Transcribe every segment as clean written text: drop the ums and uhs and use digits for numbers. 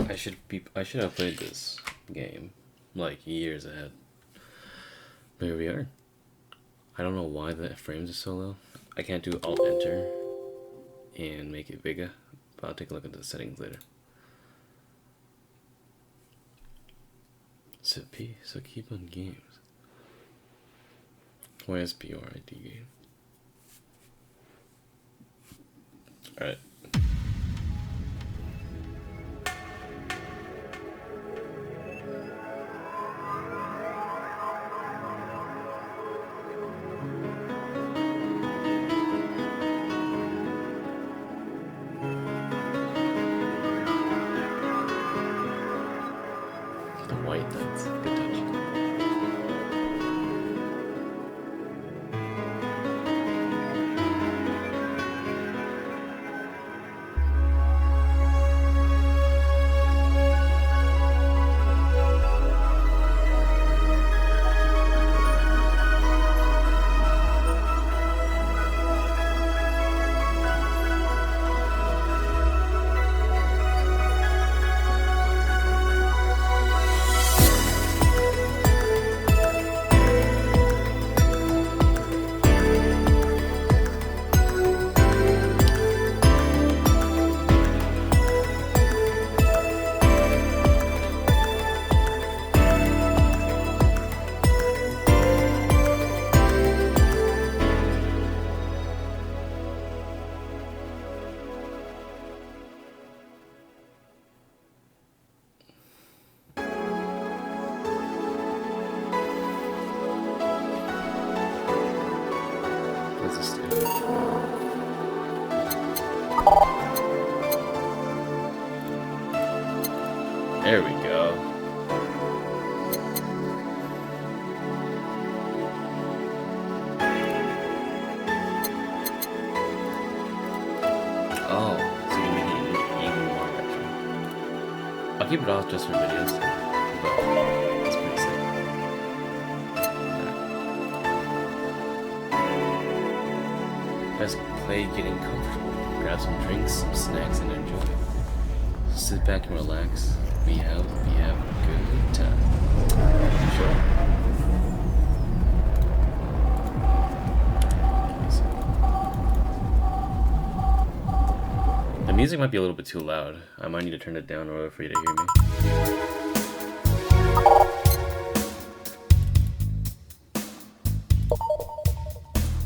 I should have played this game like years ahead. But here we are. I don't know why the frames are so low. I can't do Alt Enter and make it bigger, but I'll take a look at the settings later. So keep on games. Where's BRID game? Alright. The white, that's a good touch. What's this do? There we go. Oh, so you make it even more retro. I'll keep it off just for videos, but it's pretty sick. Let's play getting comfortable. Grab some drinks, some snacks, and enjoy. Sit back and relax. We have a good time. Sure. The music might be a little bit too loud. I might need to turn it down in order for you to hear me.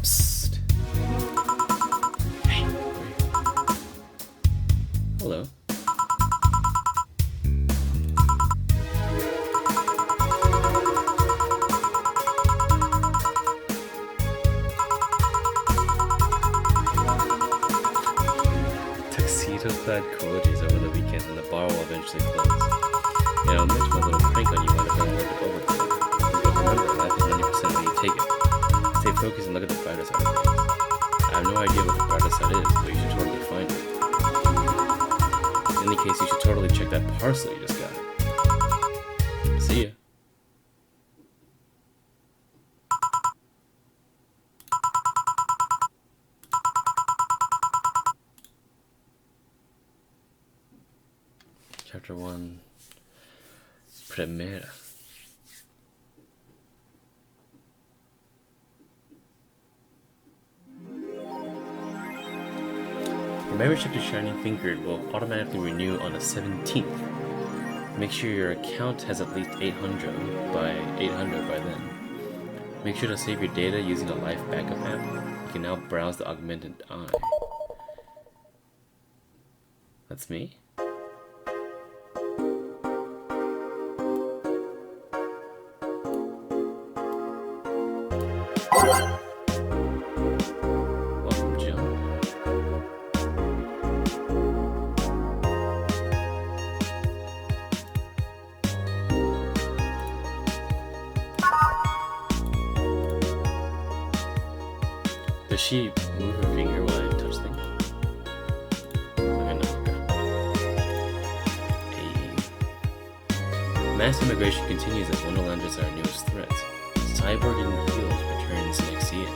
Psst. Hey. Hello. Tuxedo-clad coyotes over the weekend, and the bar will eventually close. Yeah, I'll mention my little prank on you might have been a little bit overboard. But remember, life is 90% when you take it. Stay focused and look at the brighter side of things. I have no idea what the brighter side is, but you should totally find it. In any case, you should totally check that parcel you just got. See ya. Chapter 1 Primera. Your membership to Shining Fingered will automatically renew on the 17th. Make sure your account has at least 800 by then. Make sure to save your data using the Life Backup app. You can now browse the augmented eye. That's me? Welcome, Jill. Does she move her finger while I touch things? Okay, no, okay. Mass immigration continues as Wonderlanders are our newest threats. Cyborg in the Field returns next year.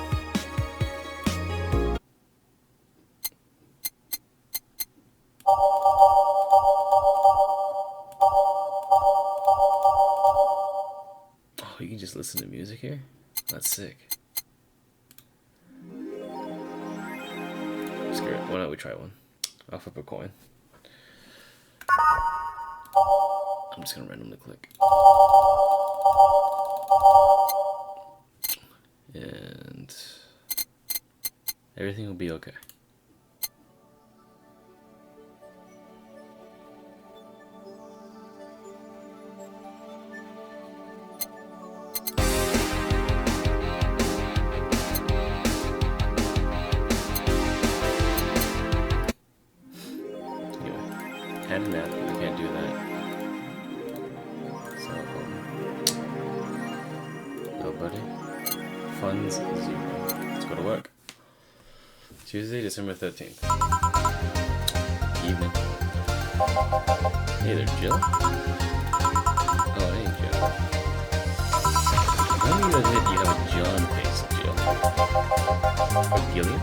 can just listen to music here? That's sick. Screw it. Why not we try one? I'll flip a coin. I'm just gonna randomly click. And everything will be okay. Had a nap, but I can't do that. So, no buddy. Funds 0. Let's go to work. Tuesday, December 13th. Evening. Hey there, Jill. Oh, hey, Jill. I don't even admit you have a John face, Jill. Or Gillian?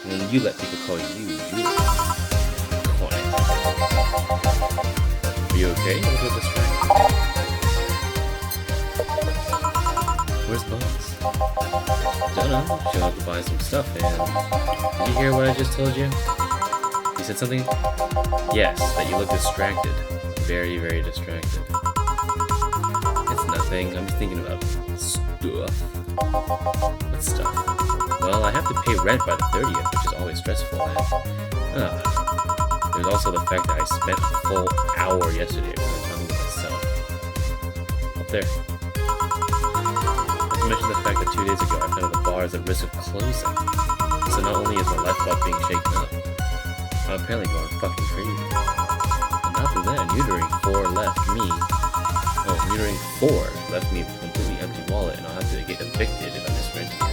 And then you let people call you Julie. Are you okay? You look a little distracted. Where's Bones? Don't know. She'll have to buy some stuff and... Did you hear what I just told you? You said something? Yes, that you look distracted. Very, very distracted. It's nothing. I'm just thinking about stuff. What stuff? Well, I have to pay rent by the 30th, which is always stressful, and... There's also the fact that I spent a full hour yesterday talking to myself. Up there. Not to mention the fact that 2 days ago I found out the bar is at risk of closing. So not only is my life about being shaken up, I'm apparently going fucking crazy. And not through that, neutering 4 left me. Oh, neutering 4 left me with a completely empty wallet, and I'll have to get evicted if I miss rent again.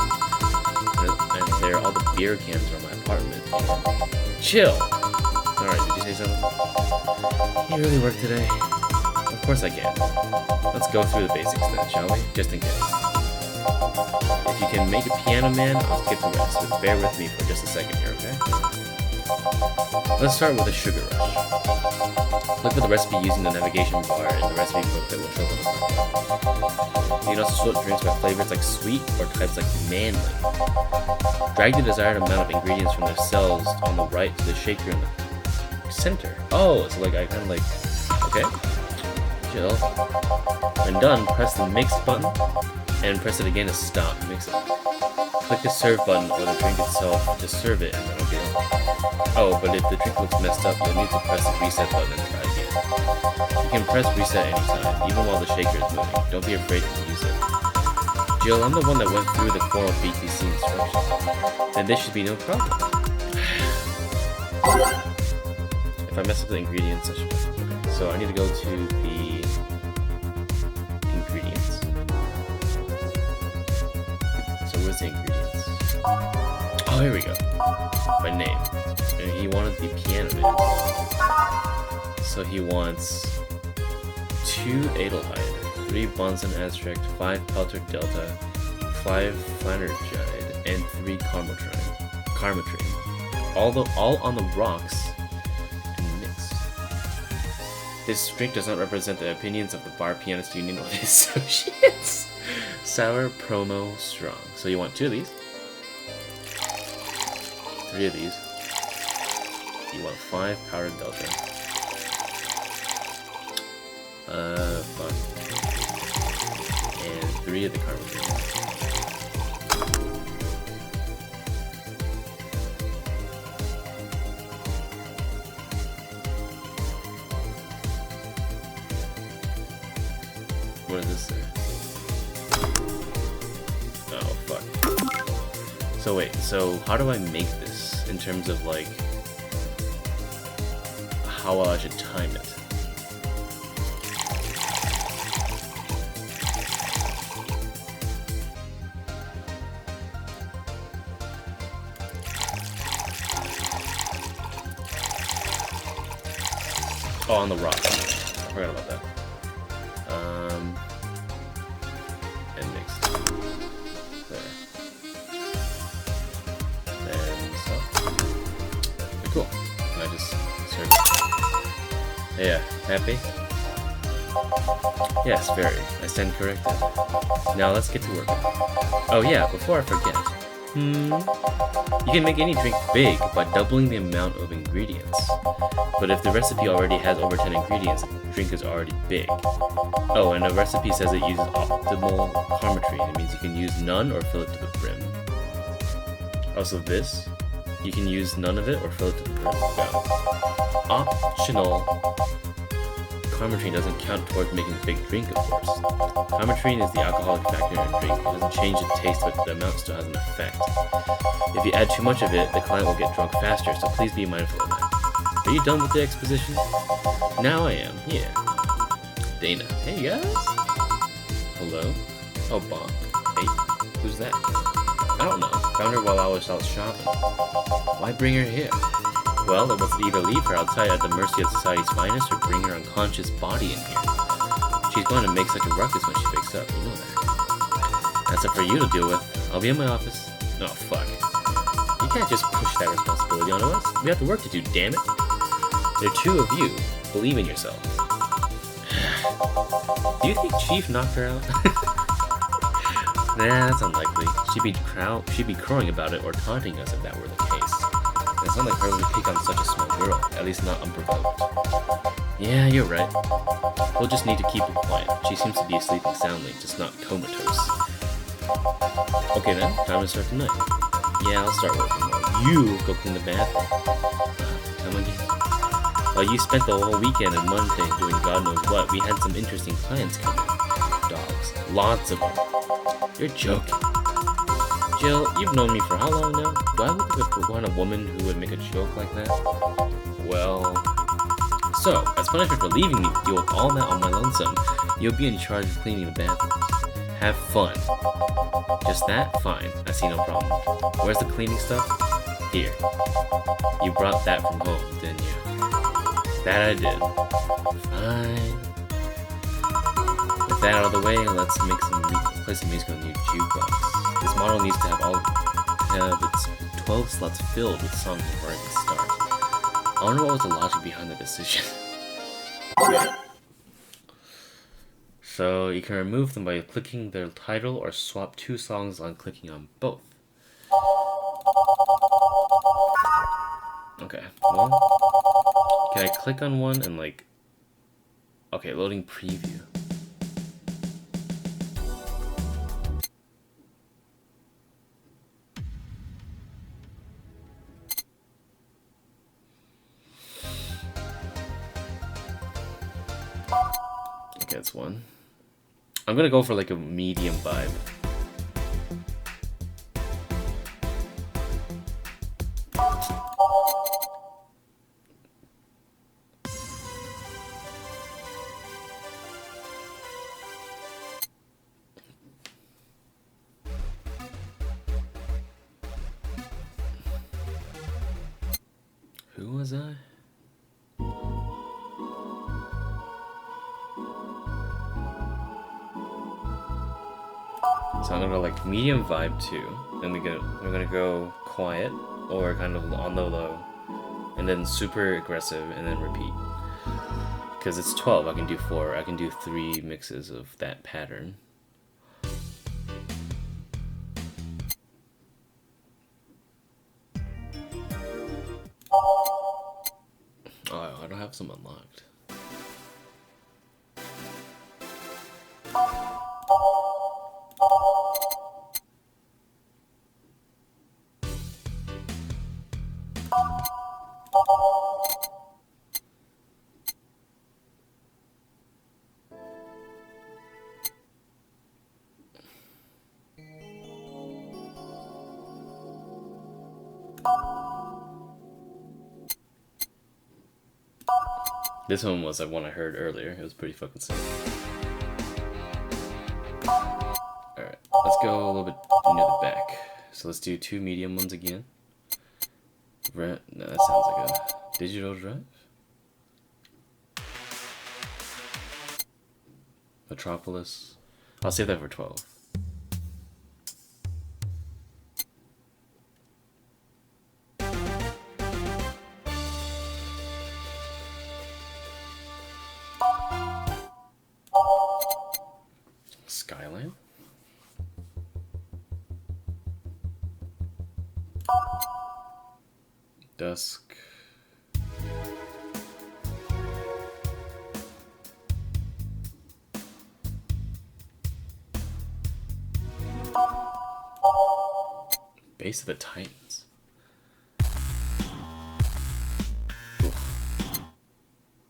And there, all the beer cans are in my apartment. Chill! Alright, did you say something? You really work today? Of course I can. Let's go through the basics then, shall we? Just in case. If you can make a piano man, I'll skip the rest, but bear with me for just a second here, okay? Let's start with a sugar rush. Look for the recipe using the navigation bar in the recipe book that will show up. You can also sort drinks by flavors like sweet or types like manly. Drag the desired amount of ingredients from their cells on the right to the shaker in the center. Oh, so like I kind of like, okay, chill. When done, press the mix button and press it again to stop mixing. Click the serve button or the drink itself to serve it, and then it'll be on. Oh, but if the drink looks messed up, you'll need to press the reset button and try again. You can press reset anytime, even while the shaker is moving. Don't be afraid to use it. Jill, I'm the one that went through the formal BTC instructions. Then this should be no problem. If I mess up the ingredients, I should... Okay, so I need to go to the ingredients. So where's the ingredients? Oh, here we go. By name. And he wanted the piano man. So he wants 2 Adelheid, 3 Bunsen Aztec, 5 Pelter Delta, 5 Flanergide, and 3 Karmatrine. All on the rocks. This drink does not represent the opinions of the Bar Pianist Union or the associates. Sour, promo, strong. So you want 2 of these. 3 of these. You want 5 powdered delta. Fuck. And 3 of the carbon. What does this say? Oh, fuck. So wait, so how do I make this in terms of, like, how I should time it? Oh, on the rock. I forgot about that. And mix. There. And stop. Okay, cool. And I just serve it. Yeah, happy? Yes, very. I stand corrected. Now let's get to work. Oh yeah, before I forget. You can make any drink big by doubling the amount of ingredients. But if the recipe already has over 10 ingredients, the drink is already big. Oh, and the recipe says it uses optimal karmatrine. It means you can use none or fill it to the brim. Also this, you can use none of it or fill it to the brim. Got it. Optional karmatrine doesn't count towards making a big drink, of course. Karmatrine is the alcoholic factor in a drink. It doesn't change the taste, but the amount still has an effect. If you add too much of it, the client will get drunk faster, so please be mindful of that. Are you done with the exposition? Now I am, yeah. Dana. Hey guys! Hello? Oh, Bob. Hey, who's that? I don't know. Found her while I was out shopping. Why bring her here? Well, it was to either leave her outside at the mercy of society's finest or bring her unconscious body in here. She's going to make such a ruckus when she wakes up, you know that. That's up for you to deal with. I'll be in my office. Oh, fuck. You can't just push that responsibility onto us. We have the work to do, damn it. There are two of you. Believe in yourselves. Do you think Chief knocked her out? Nah, that's unlikely. She'd be crowing about it or taunting us if that were the case. It's not like her would pick on such a small girl, at least not unprovoked. Yeah, you're right. We'll just need to keep her quiet. She seems to be sleeping soundly, just not comatose. Okay then, time to start tonight. Yeah, I'll start working while you go clean the bathroom. Come again. While you spent the whole weekend and Monday doing God knows what, we had some interesting plans coming. Dogs. Lots of them. You're joking. Jill, you've known me for how long now? Do I look like the kind of woman who would make a joke like that? Well... So, as punishment for leaving me to deal with all that on my lonesome, you'll be in charge of cleaning the bathrooms. Have fun. Just that? Fine. I see no problem. Where's the cleaning stuff? Here. You brought that from home, didn't you? That I did. Fine. With that out of the way, let's play some music on the new jukebox. This model needs to have its 12 slots filled with songs before I can start. I wonder what was the logic behind the decision. So you can remove them by clicking their title or swap two songs on clicking on both. Okay, well, can I click on one and like, okay, loading preview. Okay, that's one. I'm gonna go for like a medium vibe. Who was I? So I'm gonna go like medium vibe 2, then we're gonna go quiet or kind of on the low, and then super aggressive, and then repeat. Because it's 12, I can do 4. I can do 3 mixes of that pattern. Oh, I don't have some unlocked. This one was like one I heard earlier. It was pretty fucking sick. Alright, let's go a little bit near the back. So let's do 2 medium ones again. No, that sounds like a digital drive. Metropolis. I'll save that for 12. Skyline? Dusk. Base of the Titans. Oof.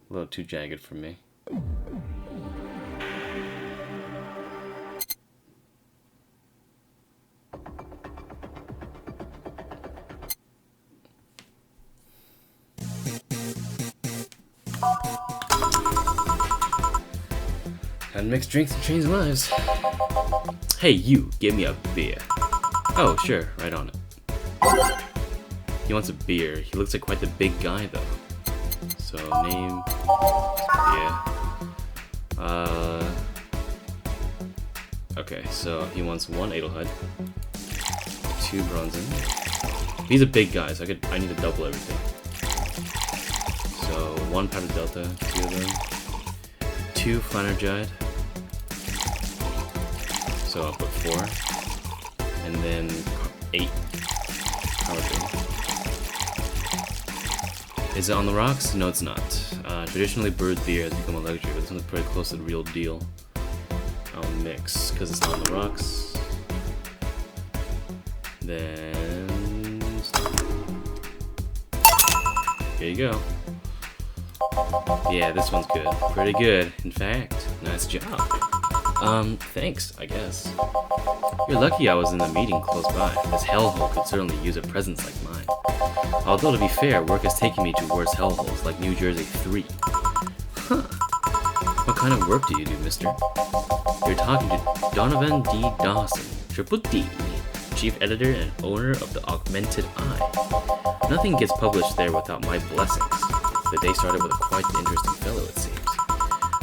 A little too jagged for me. Gotta mix drinks and change lives. Hey, you, give me a beer. Oh, sure, right on it. He wants a beer. He looks like quite the big guy, though. So, name... yeah. Okay, so he wants 1 Edelhud, 2 Bronzen. He's a big guy, so I need to double everything. So, 1 Powder Delta, 2 of them. 2 Flanergide. So I'll put 4. And then 8. Is it on the rocks? No, it's not. Traditionally, brewed beer has become a luxury, but this one's pretty close to the real deal. I'll mix, because it's not on the rocks. Then... here you go. Yeah, this one's good. Pretty good, in fact. Nice job. Thanks, I guess. You're lucky I was in the meeting close by. This hellhole could certainly use a presence like mine. Although, to be fair, work has taken me to worse hellholes, like New Jersey 3. Huh. What kind of work do you do, mister? You're talking to Donovan D. Dawson, Triple D, chief editor and owner of the Augmented Eye. Nothing gets published there without my blessings. The day started with a quite interesting fellow, it seems.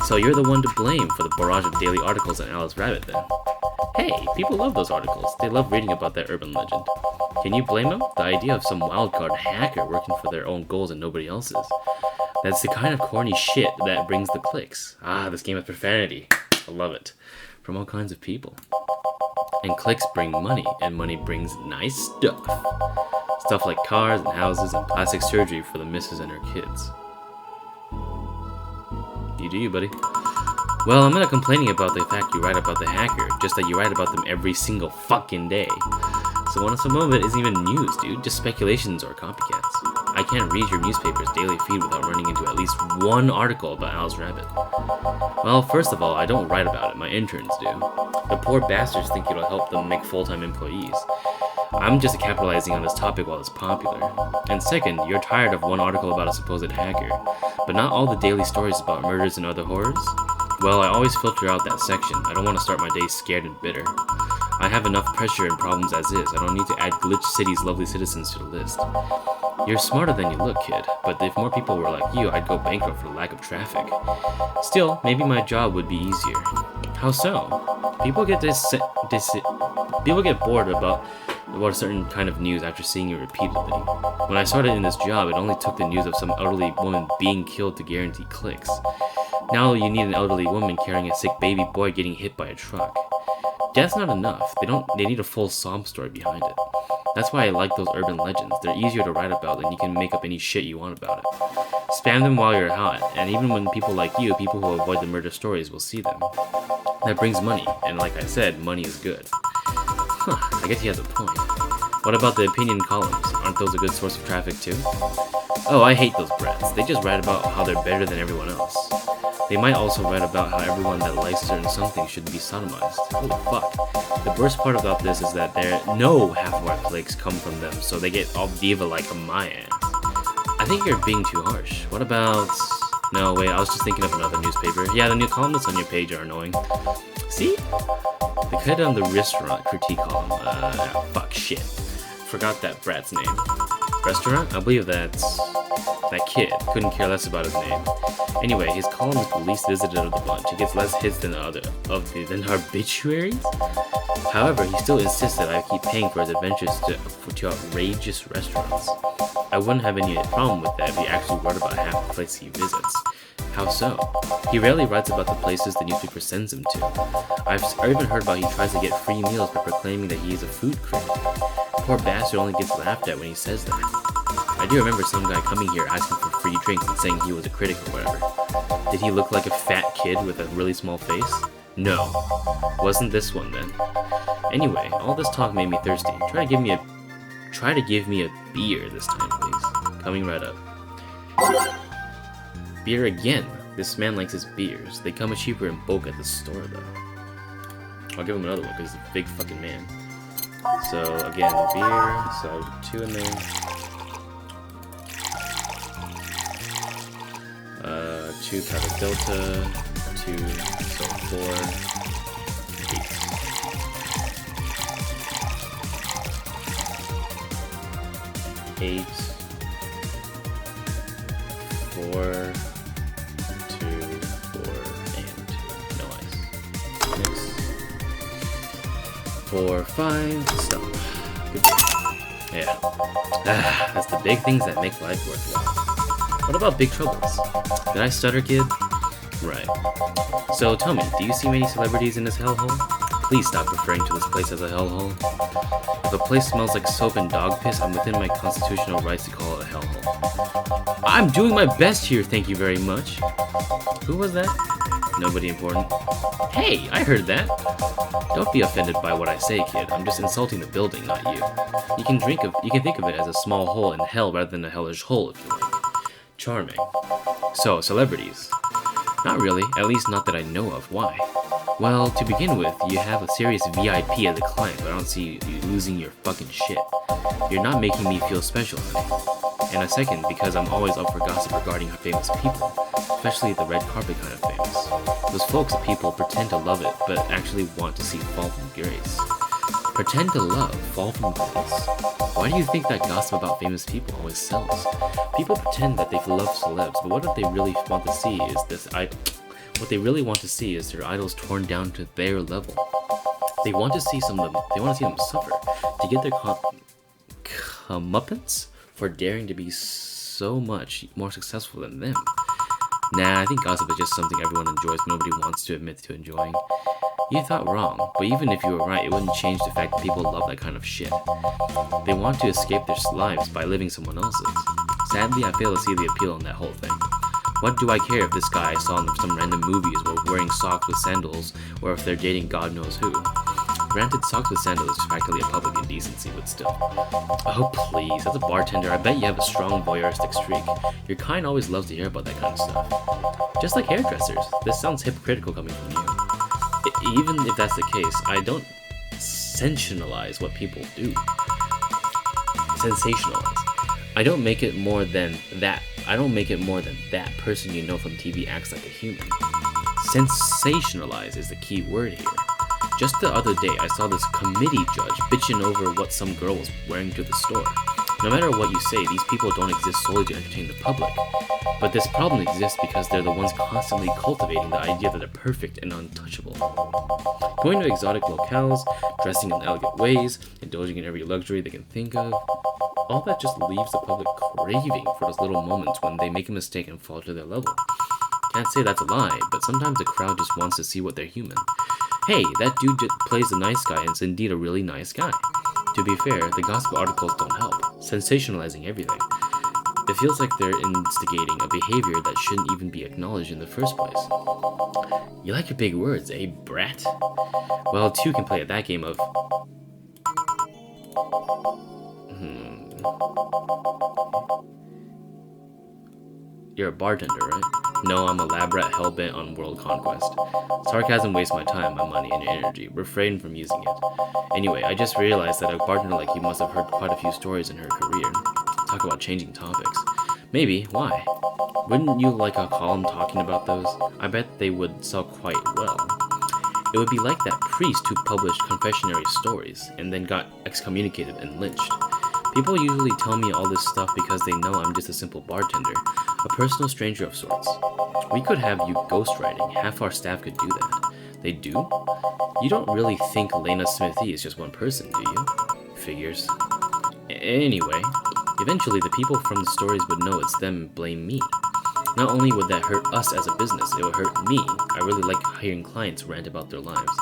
So you're the one to blame for the barrage of daily articles on Alice Rabbit, then? Hey, people love those articles. They love reading about that urban legend. Can you blame them? The idea of some wildcard hacker working for their own goals and nobody else's. That's the kind of corny shit that brings the clicks. Ah, this game has profanity. I love it. From all kinds of people. And clicks bring money, and money brings nice stuff. Stuff like cars and houses and plastic surgery for the missus and her kids. You do you, buddy. Well, I'm not complaining about the fact you write about the hacker, just that you write about them every single fucking day. So some of it isn't even news, dude, just speculations or copycats. I can't read your newspaper's daily feed without running into at least one article about Alice Rabbit. Well, first of all, I don't write about it, my interns do. The poor bastards think it'll help them make full-time employees. I'm just capitalizing on this topic while it's popular. And second, you're tired of one article about a supposed hacker, but not all the daily stories about murders and other horrors? Well, I always filter out that section. I don't want to start my day scared and bitter. I have enough pressure and problems as is. I don't need to add Glitch City's lovely citizens to the list. You're smarter than you look, kid, but if more people were like you, I'd go bankrupt for lack of traffic. Still, maybe my job would be easier. How so? People get bored about a certain kind of news after seeing it repeatedly. When I started in this job, it only took the news of some elderly woman being killed to guarantee clicks. Now you need an elderly woman carrying a sick baby boy getting hit by a truck. Death's not enough. They need a full sob story behind it. That's why I like those urban legends. They're easier to write about and you can make up any shit you want about it. Spam them while you're hot, and even when people like you, people who avoid the murder stories, will see them. That brings money, and like I said, money is good. Huh, I guess he has a point. What about the opinion columns? Aren't those a good source of traffic too? Oh, I hate those brats. They just write about how they're better than everyone else. They might also write about how everyone that likes certain something should be sodomized. Holy fuck. The worst part about this is that no half of our clicks come from them, so they get all diva-like on my ass. I think you're being too harsh. What about... No, wait, I was just thinking of another newspaper. Yeah, the new columnists on your page are annoying. See? They could on the restaurant critique column. Fuck, shit. Forgot that brat's name. Restaurant? I believe that's... that kid. Couldn't care less about his name. Anyway, his column is the least visited of the bunch. He gets less hits than our obituaries. However, he still insists that I keep paying for his adventures to outrageous restaurants. I wouldn't have any problem with that if he actually wrote about half the place he visits. How so? He rarely writes about the places the newspaper sends him to. I've even heard about he tries to get free meals by proclaiming that he is a food critic. Poor bastard only gets laughed at when he says that. I do remember some guy coming here asking for free drinks and saying he was a critic or whatever. Did he look like a fat kid with a really small face? No. Wasn't this one then. Anyway, all this talk made me thirsty. Try to give me a beer this time, please. Coming right up. Beer again. This man likes his beers. They come cheaper in bulk at the store, though. I'll give him another one because he's a big fucking man. So again, beer. So 2 in there. 2 Cava Delta. 2. So 4. 8, 4, 2, 4, and 2. No ice. Next. 4, 5. Stop. Good job. Yeah. That's the big things that make life worthwhile. What about big troubles? Did I stutter, kid? Right. So tell me, do you see many celebrities in this hellhole? Please stop referring to this place as a hellhole. If a place smells like soap and dog piss, I'm within my constitutional rights to call it a hellhole. I'm doing my best here, thank you very much. Who was that? Nobody important. Hey, I heard that. Don't be offended by what I say, kid. I'm just insulting the building, not you. You can think of it as a small hole in hell rather than a hellish hole, if you like. Charming. So, celebrities. Not really, at least not that I know of. Why? Well, to begin with, you have a serious VIP as a client, but I don't see you losing your fucking shit. You're not making me feel special, honey. And a second, because I'm always up for gossip regarding famous people, especially the red carpet kind of famous. Those folks that people pretend to love it, but actually want to see fall from grace. Pretend to love, fall from grace. Why do you think that gossip about famous people always sells? People pretend that they love celebs, but what if they really want to see is this What they really want to see is their idols torn down to their level. They want to see them suffer, to get their comeuppance for daring to be so much more successful than them. Nah, I think gossip is just something everyone enjoys but nobody wants to admit to enjoying. You thought wrong, but even if you were right, it wouldn't change the fact that people love that kind of shit. They want to escape their lives by living someone else's. Sadly, I fail to see the appeal in that whole thing. What do I care if this guy I saw in some random movies were wearing socks with sandals, or if they're dating God knows who? Granted, socks with sandals is practically a public indecency, but still. Oh please, as a bartender, I bet you have a strong voyeuristic streak. Your kind always loves to hear about that kind of stuff. Just like hairdressers, this sounds hypocritical coming from you. Even if that's the case, I don't sensationalize what people do. Sensationalize. I don't make it more than that person you know from TV acts like a human. Sensationalize is the key word here. Just the other day, I saw this committee judge bitching over what some girl was wearing to the store. No matter what you say, these people don't exist solely to entertain the public. But this problem exists because they're the ones constantly cultivating the idea that they're perfect and untouchable. Going to exotic locales, dressing in elegant ways, indulging in every luxury they can think of, all that just leaves the public craving for those little moments when they make a mistake and fall to their level. Can't say that's a lie, but sometimes the crowd just wants to see what they're human. Hey, that dude plays the nice guy and is indeed a really nice guy. To be fair, the gospel articles don't help, sensationalizing everything. It feels like they're instigating a behavior that shouldn't even be acknowledged in the first place. You like your big words, eh, brat? Well, two can play at that game of... You're a bartender, right? No, I'm a lab rat hellbent on world conquest. Sarcasm wastes my time, my money, and your energy. Refrain from using it. Anyway, I just realized that a bartender like you must have heard quite a few stories in her career. Talk about changing topics. Maybe, why? Wouldn't you like a column talking about those? I bet they would sell quite well. It would be like that priest who published confessionary stories and then got excommunicated and lynched. People usually tell me all this stuff because they know I'm just a simple bartender, a personal stranger of sorts. We could have you ghostwriting, half our staff could do that. They do? You don't really think Lena Smithy is just one person, do you? Figures. Anyway, eventually the people from the stories would know it's them and blame me. Not only would that hurt us as a business, it would hurt me. I really like hearing clients rant about their lives.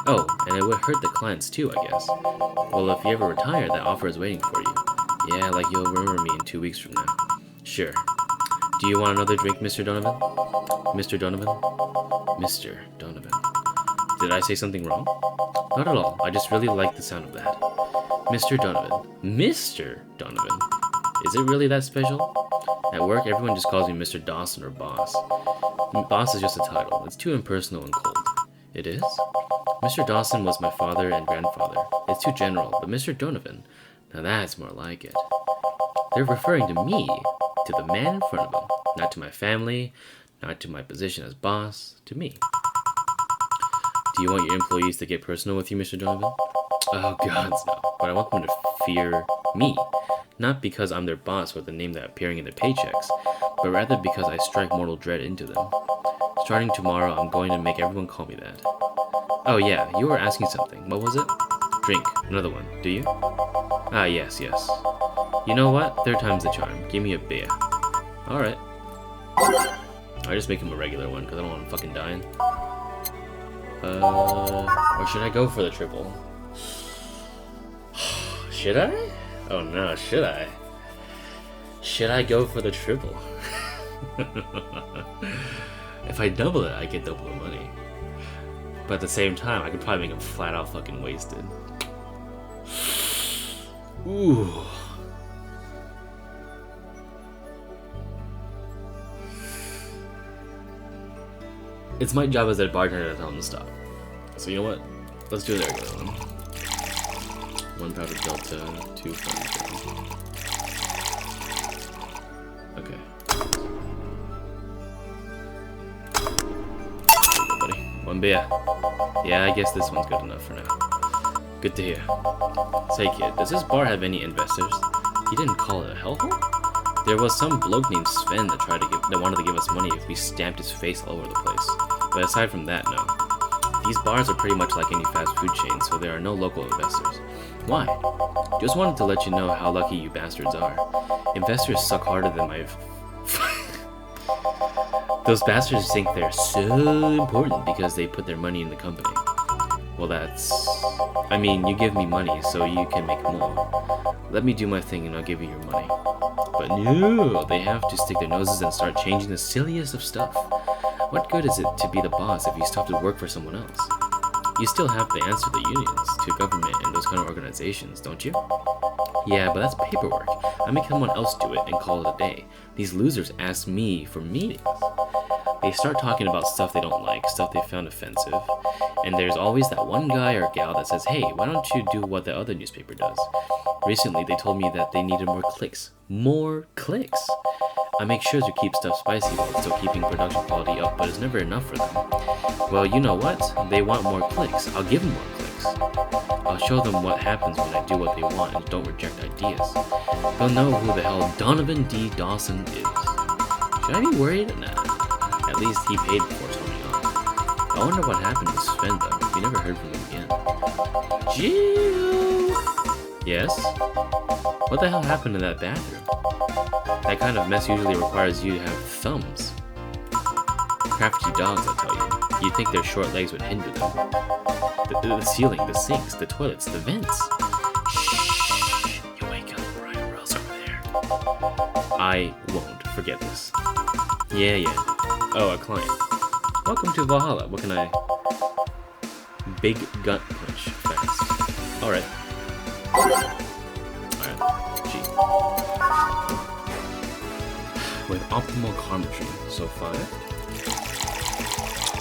Oh, and it would hurt the clients too, I guess. Well, if you ever retire, that offer is waiting for you. Yeah, like you'll remember me in 2 weeks from now. Sure. Do you want another drink, Mr. Donovan? Mr. Donovan? Mr. Donovan. Did I say something wrong? Not at all. I just really like the sound of that. Mr. Donovan. Mr. Donovan. Is it really that special? At work, everyone just calls me Mr. Dawson or Boss. Boss is just a title. It's too impersonal and cold. It is? Mr. Dawson was my father and grandfather. It's too general, but Mr. Donovan, now that's more like it. They're referring to me, to the man in front of them. Not to my family, not to my position as boss, to me. Do you want your employees to get personal with you, Mr. Donovan? Oh, gods, no. But I want them to fear me. Not because I'm their boss or the name that appearing in their paychecks, but rather because I strike mortal dread into them. Starting tomorrow, I'm going to make everyone call me that. Oh yeah, you were asking something. What was it? Drink. Another one. Do you? Ah, yes. You know what? Third time's the charm. Give me a beer. Alright. I just make him a regular one, because I don't want him fucking dying. Or should I go for the triple? Should I? Oh no, should I? Should I go for the triple? If I double it, I get double the money. But at the same time, I could probably make him flat out fucking wasted. Ooh. It's my job as a bartender to tell him to stop. So you know what? Let's do the regular one. 1 powder delta, 2 powder delta. Okay. There you go, buddy. 1 beer. Yeah, I guess this one's good enough for now. Good to hear. Say kid, does this bar have any investors? He didn't call it a hellhole? There was some bloke named Sven that wanted to give us money if we stamped his face all over the place. But aside from that, no. These bars are pretty much like any fast food chain, so there are no local investors. Why? Just wanted to let you know how lucky you bastards are. Investors suck harder than my... Those bastards think they're so important because they put their money in the company. Well, that's... I mean, you give me money so you can make more. Let me do my thing and I'll give you your money. But no, they have to stick their noses and start changing the silliest of stuff. What good is it to be the boss if you stop to work for someone else? You still have to answer the unions, to government and those kind of organizations, don't you? Yeah, but that's paperwork. I make someone else do it and call it a day. These losers ask me for meetings. They start talking about stuff they don't like, stuff they found offensive, and there's always that one guy or gal that says, hey, why don't you do what the other newspaper does? Recently, they told me that they needed more clicks. More clicks! I make sure to keep stuff spicy while still keeping production quality up, but it's never enough for them. Well, you know what? They want more clicks. I'll give them more clicks. I'll show them what happens when I do what they want and don't reject ideas. They'll know who the hell Donovan D. Dawson is. Should I be worried? Nah. At least he paid before signing on. I wonder what happened to Sven though. We never heard from him again. Jill! Yes? What the hell happened in that bathroom? That kind of mess usually requires you to have thumbs. Crafty dogs, I tell you. You'd think their short legs would hinder them. The ceiling, the sinks, the toilets, the vents. Shh! You wake up, Brian Rose over there. I won't forget this. Yeah. Oh, a client. Welcome to Valhalla. What can I... Big gut punch. Fast. Alright. Gee. With optimal carmetry. So 5.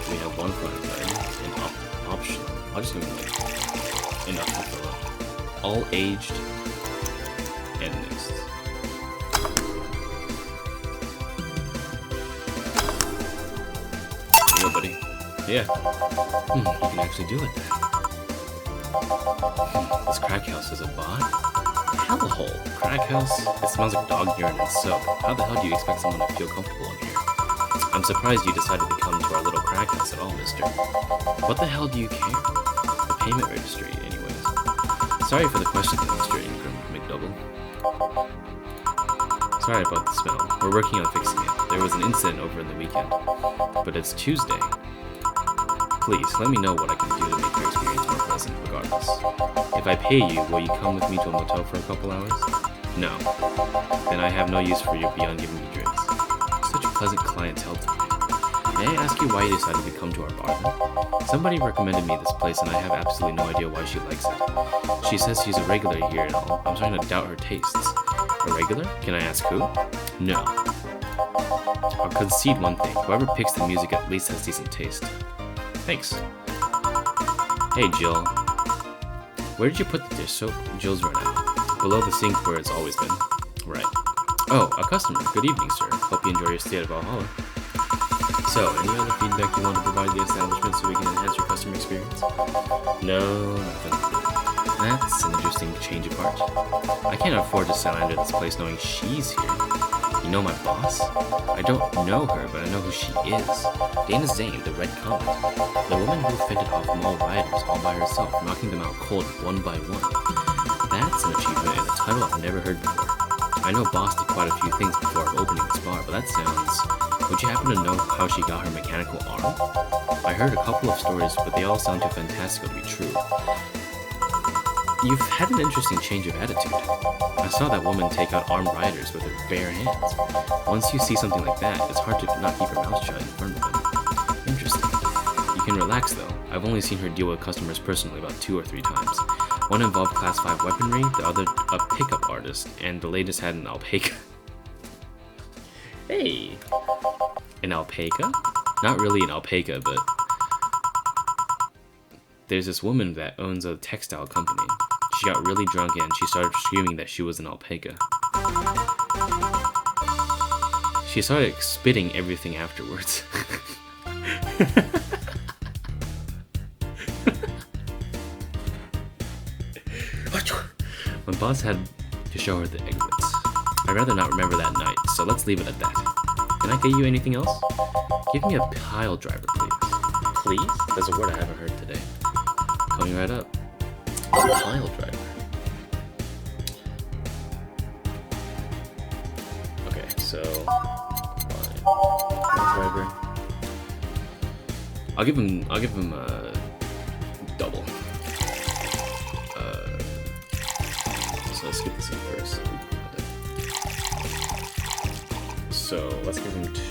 We have 1 front button and optional. I'll just give them like enough to fill up. All aged and mixed. Here you go, buddy. Yeah. You can actually do it then. This crack house is a bot? Hellhole. Crack house? It smells like dog urine and soap. How the hell do you expect someone to feel comfortable in here? I'm surprised you decided to come to our little crack house at all, mister. What the hell do you care? The payment registry, anyways. Sorry for the question, Mr. Ingram McDouble. Sorry about the smell. We're working on fixing it. There was an incident over the weekend, but it's Tuesday. Please, let me know what I can do to make your experience more pleasant, regardless. If I pay you, will you come with me to a motel for a couple hours? No. Then I have no use for you beyond giving me drinks. Such pleasant clientele to me. May I ask you why you decided to come to our bar then? Somebody recommended me this place and I have absolutely no idea why she likes it. She says she's a regular here and all. I'm starting to doubt her tastes. A regular? Can I ask who? No. I'll concede one thing. Whoever picks the music at least has decent taste. Thanks. Hey, Jill. Where did you put the dish soap? Jill's right now. Below the sink where it's always been. Right. Oh, a customer. Good evening, sir. Hope you enjoy your stay at Valhalla. So, any other feedback you want to provide the establishment so we can enhance your customer experience? No, nothing. That's an interesting change of heart. I can't afford to slander this place knowing she's here. You know my boss? I don't know her, but I know who she is. Dana Zane, the Red Comet. The woman who fended off mall rioters all by herself, knocking them out cold one by one. That's an achievement and a title I've never heard before. I know Boss did quite a few things before opening this bar, but that sounds... Would you happen to know how she got her mechanical arm? I heard a couple of stories, but they all sound too fantastical to be true. You've had an interesting change of attitude. I saw that woman take out armed rioters with her bare hands. Once you see something like that, it's hard to not keep your mouth shut in front of them. Interesting. You can relax though. I've only seen her deal with customers personally about 2 or 3 times. One involved class 5 weaponry, the other a pickup artist, and the latest had an alpaca. Hey! An alpaca? Not really an alpaca, but... There's this woman that owns a textile company. She got really drunk and she started screaming that she was an alpaca. She started spitting everything afterwards. My boss had to show her the exits. I'd rather not remember that night, so let's leave it at that. Can I get you anything else? Give me a pile driver, please. Please? That's a word I haven't heard today. Coming right up. Pile driver. Okay, so pile driver. I'll give him a double. So let's get this in first. So let's give him 2.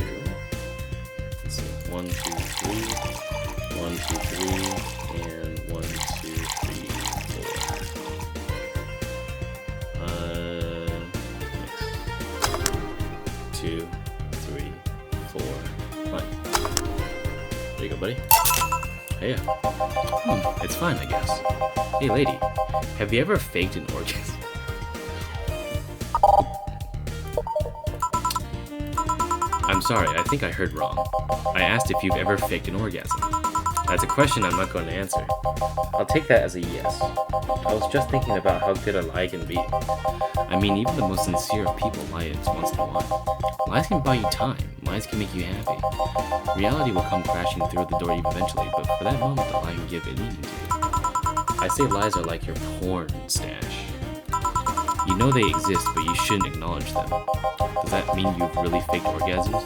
Let's see. 1, 2, 3. 1, 2, 3, and 1, 2, 3, 4. Next. 2, 3, 4, 5. There you go, buddy. Hey, it's fine, I guess. Hey, lady, have you ever faked an orgasm? I'm sorry, I think I heard wrong. I asked if you've ever faked an orgasm. That's a question I'm not going to answer. I'll take that as a yes. I was just thinking about how good a lie can be. I mean, even the most sincere of people lie once in a while. Lies can buy you time. Lies can make you happy. Reality will come crashing through the door eventually, but for that moment, the lie can give it meaning to you. I say lies are like your porn stash. You know they exist, but you shouldn't acknowledge them. Does that mean you've really faked orgasms?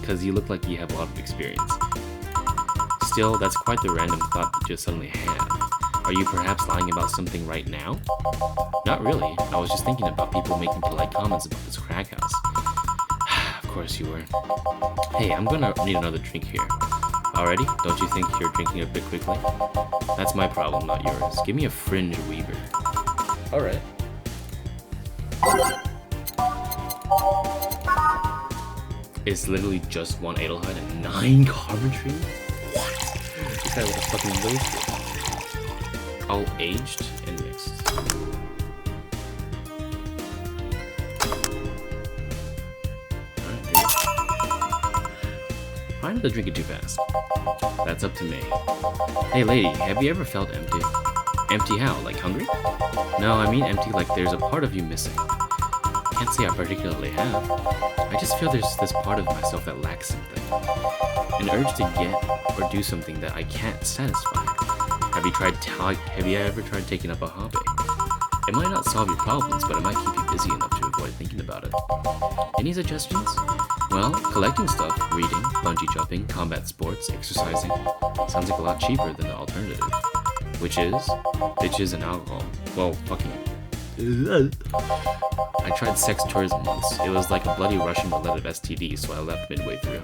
Because you look like you have a lot of experience. Still, that's quite the random thought that you suddenly had. Are you perhaps lying about something right now? Not really. I was just thinking about people making polite comments about this crack house. Of course you were. Hey, I'm gonna need another drink here. Already? Don't you think you're drinking a bit quickly? That's my problem, not yours. Give me a fringe weaver. Alright. It's literally just 1 Adelheid and 9 carpentry? What? This guy was fucking wasted. All aged and mixed. Alright, try not to drink it too fast. That's up to me. Hey lady, have you ever felt empty? Empty how? Like hungry? No, I mean empty like there's a part of you missing. Can't say I particularly have. I just feel there's this part of myself that lacks something. An urge to get or do something that I can't satisfy. Have you ever tried taking up a hobby? It might not solve your problems, but it might keep you busy enough to avoid thinking about it. Any suggestions? Well, collecting stuff, reading, bungee jumping, combat sports, exercising sounds like a lot cheaper than the alternative, which is bitches and alcohol. Well, fucking. I tried sex tourism once. It was like a bloody Russian roulette of STDs, so I left midway through.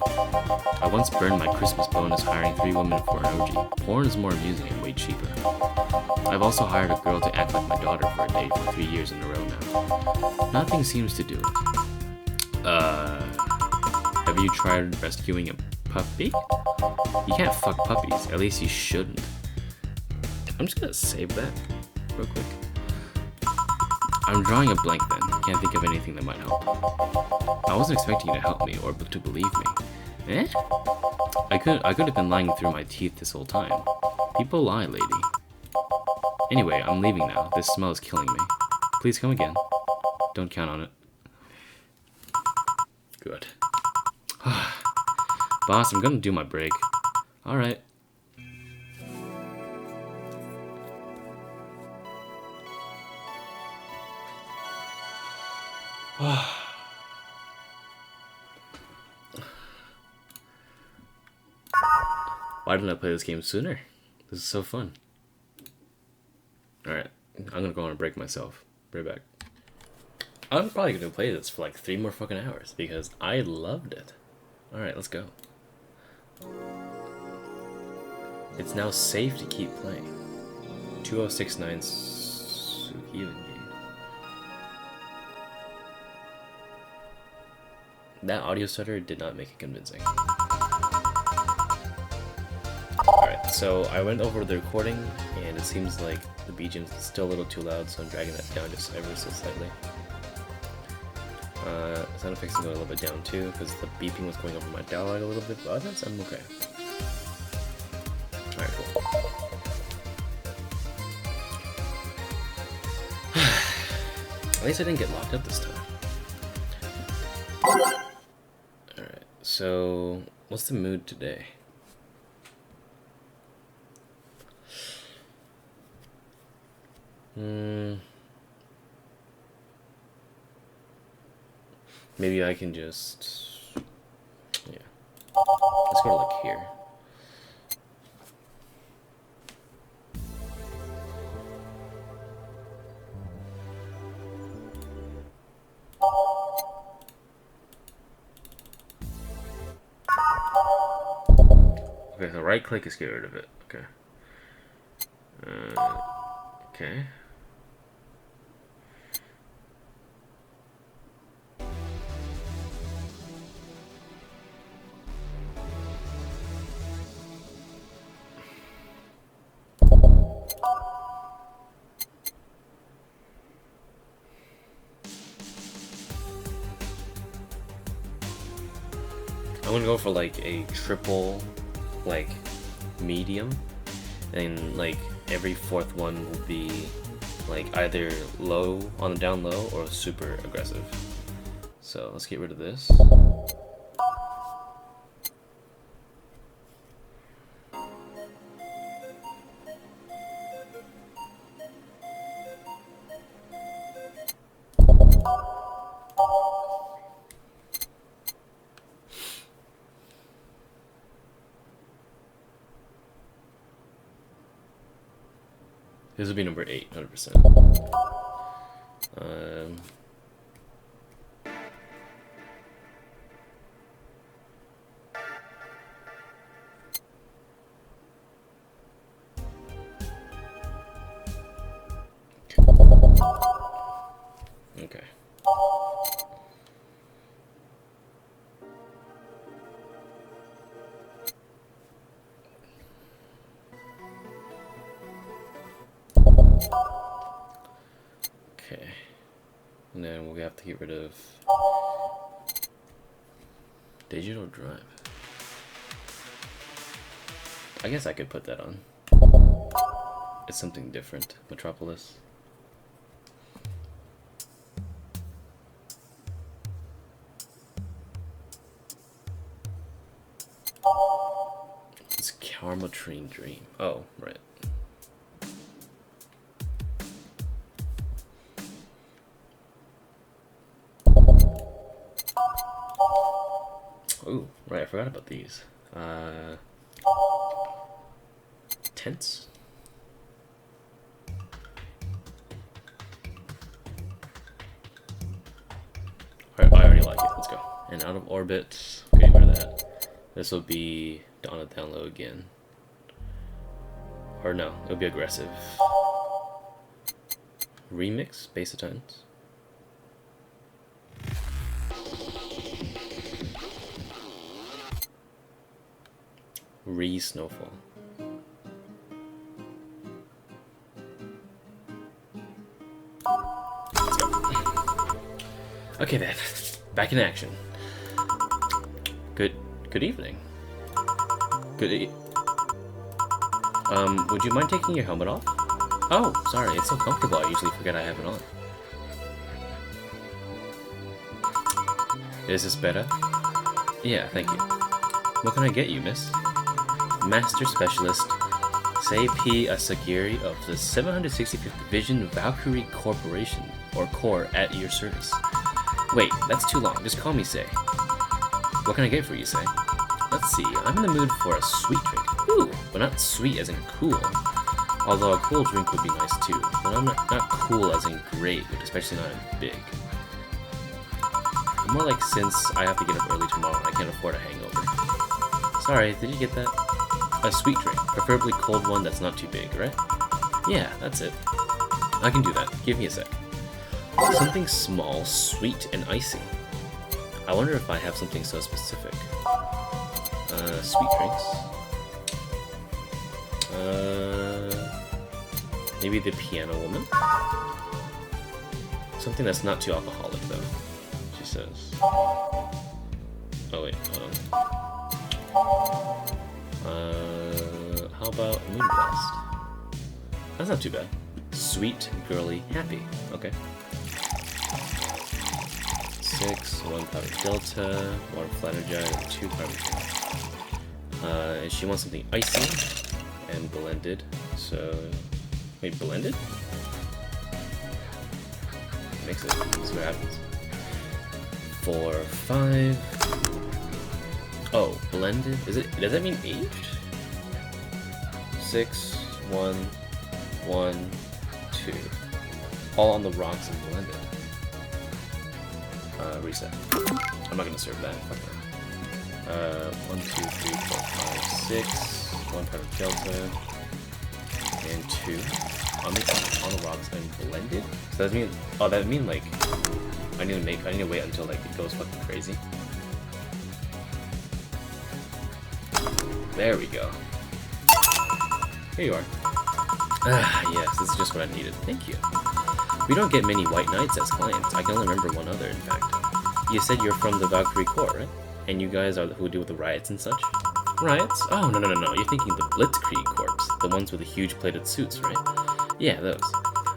I once burned my Christmas bonus hiring 3 women for an orgy. Porn is more amusing and way cheaper. I've also hired a girl to act like my daughter for a date for 3 years in a row now. Nothing seems to do it. Have you tried rescuing a puppy? You can't fuck puppies, at least you shouldn't. I'm just gonna save that real quick. I'm drawing a blank then. Can't think of anything that might help. I wasn't expecting you to help me or to believe me. Eh? I could have been lying through my teeth this whole time. People lie, lady. Anyway, I'm leaving now. This smell is killing me. Please come again. Don't count on it. Good. Boss, I'm gonna do my break. Alright. Why didn't I play this game sooner? This is so fun. Alright, I'm gonna go on a break myself. Right back. I'm probably gonna play this for like 3 more fucking hours because I loved it. Alright, let's go. It's now safe to keep playing. 2069 even game. That audio stutter did not make it convincing. Alright, so I went over the recording and it seems like the BGM is still a little too loud, so I'm dragging that down just ever so slightly. Sound effects are going a little bit down too because the beeping was going over my dialogue a little bit, but otherwise I'm okay. Alright, cool. At least I didn't get locked up this time. Alright, so what's the mood today? Maybe I can just, yeah. Let's go to like here. Okay, so right click is get rid of it. Okay. Okay. I'm gonna go for like a triple, like, medium, and like every 4th one will be like either low on the down low or super aggressive. So let's get rid of this. This will be number 8, 100%. Okay. Okay, and then we'll have to get rid of digital drive. I guess I could put that on. It's something different. Metropolis. It's Carmotrine Dream. Oh, right. right, I forgot about these. Tents? Alright, I already like it. Let's go. And out of orbit. Okay, where that? This will be on a down low again. Or no, it'll be aggressive. Remix, base of Titans. Snowfall. Let's go. Okay then, back in action. Good evening. Would you mind taking your helmet off? Oh, sorry, it's so comfortable, I usually forget I have it on. Is this better? Yeah, thank you. What can I get you, miss? Master Specialist Sei-P Asagiri of the 765th Division Valkyrie Corporation, or Corps, at your service. Wait, that's too long, just call me Sei. What can I get for you, Sei? Let's see, I'm in the mood for a sweet drink. Ooh, but not sweet as in cool. Although a cool drink would be nice too, but I'm not cool as in great, especially not in big. More like since I have to get up early tomorrow and I can't afford a hangover. Sorry, did you get that? A sweet drink, preferably cold one that's not too big, right? Yeah, that's it. I can do that, give me a sec. Something small, sweet, and icy. I wonder if I have something so specific. Sweet drinks. Maybe the Piano Woman? Something that's not too alcoholic, though, she says. Oh wait, hold on. How about Moonblast? That's not too bad. Sweet, girly, happy. Okay. 6, 1 powder delta, 1 fluttergiant, and 2 carbon. And she wants something icy and blended. So, wait, blended? Mix it. See what happens. 4, 5. Oh, blended. Is it? Does that mean aged? 6, 1, 1, 2. All on the rocks and blended. Reset. I'm not gonna serve that. Fuck that. 1, 2, 3, 4, 5, 6. 1 powder delta. And 2. On the rocks and blended. So that mean? Oh, that mean like I need to wait until like it goes fucking crazy. There we go. Here you are. Ah, yes, this is just what I needed. Thank you. We don't get many white knights as clients. I can only remember one other, in fact. You said you're from the Valkyrie Corps, right? And you guys are who deal with the riots and such? Riots? Oh, no. You're thinking the Blitzkrieg Corps, the ones with the huge plated suits, right? Yeah, those.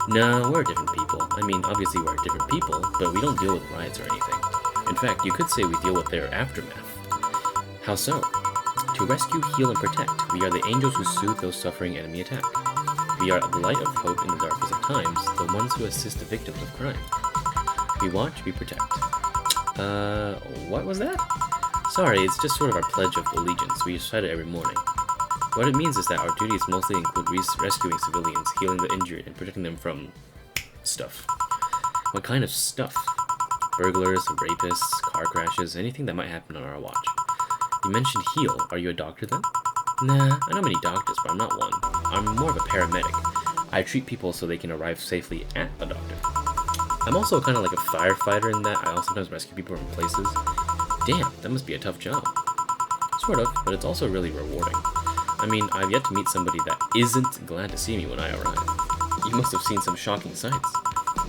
No, we're different people. I mean, obviously we're different people, but we don't deal with riots or anything. In fact, you could say we deal with their aftermath. How so? To rescue, heal, and protect, we are the angels who soothe those suffering enemy attack. We are the light of hope in the darkest of times, the ones who assist the victims of crime. We watch, we protect. What was that? Sorry, it's just sort of our pledge of allegiance. We recite it every morning. What it means is that our duties mostly include rescuing civilians, healing the injured, and protecting them from stuff. What kind of stuff? Burglars, rapists, car crashes, anything that might happen on our watch. You mentioned heal. Are you a doctor then? Nah, I know many doctors, but I'm not one. I'm more of a paramedic. I treat people so they can arrive safely at a doctor. I'm also kind of like a firefighter in that I'll sometimes rescue people from places. Damn, that must be a tough job. Sort of, but it's also really rewarding. I mean, I've yet to meet somebody that isn't glad to see me when I arrive. You must have seen some shocking sights.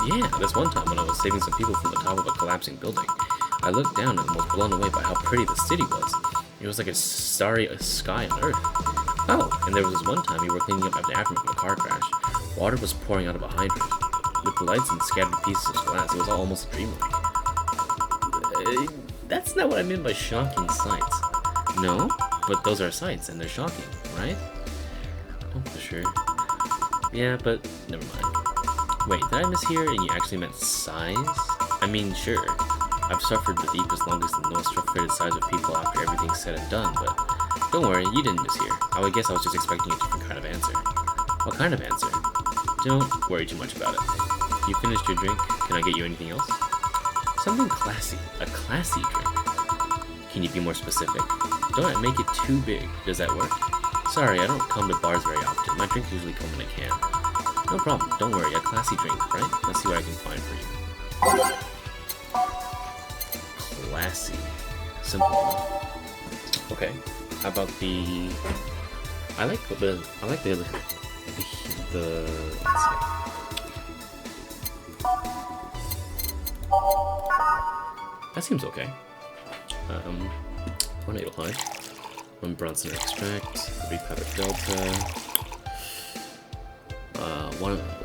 Yeah, this one time when I was saving some people from the top of a collapsing building, I looked down and was blown away by how pretty the city was. It was like a starry sky on Earth. Oh, and there was this one time we were cleaning up after the aftermath of a car crash. Water was pouring out of a hydrant. With lights and scattered pieces of glass, it was all almost dreamlike. That's not what I mean by shocking sights. No, but those are sights and they're shocking, right? Oh, for sure. Yeah, but never mind. Wait, did I mishear and you actually meant size? I mean, sure. I've suffered with Eep as longest and the most frustrated size of people after everything's said and done, but don't worry, you didn't miss here. I would guess I was just expecting a different kind of answer. What kind of answer? Don't worry too much about it. You finished your drink? Can I get you anything else? Something classy. A classy drink. Can you be more specific? Don't make it too big. Does that work? Sorry, I don't come to bars very often. My drinks usually come in a can. No problem. Don't worry. A classy drink, right? Let's see what I can find for you. Classy. Simple enough. Okay. How about the... I like the let's see. That seems okay. 1 Edelheim, 1 Bronson extract, 3 powder delta,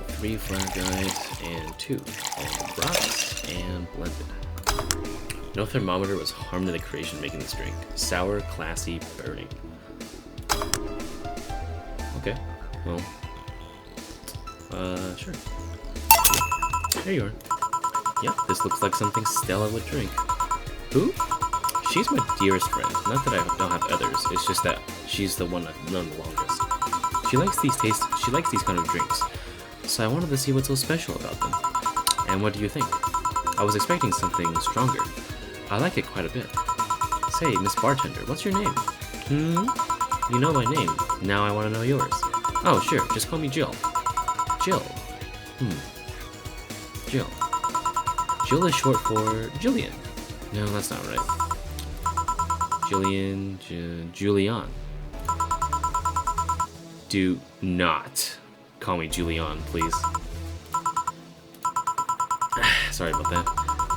3 flat guides, and 2 almond rocks, and blended. No thermometer was harmed in the creation making this drink. Sour, classy, burning. Okay, well, sure. There you are. Yep, this looks like something Stella would drink. Who? She's my dearest friend. Not that I don't have others, it's just that she's the one I've known the longest. She likes these kind of drinks, so I wanted to see what's so special about them. And what do you think? I was expecting something stronger. I like it quite a bit. Say, Miss Bartender, what's your name? You know my name. Now I want to know yours. Oh, sure, just call me Jill. Jill. Jill. Jill is short for Jillian. No, that's not right. Julian. Do not call me Julian, please. Sorry about that.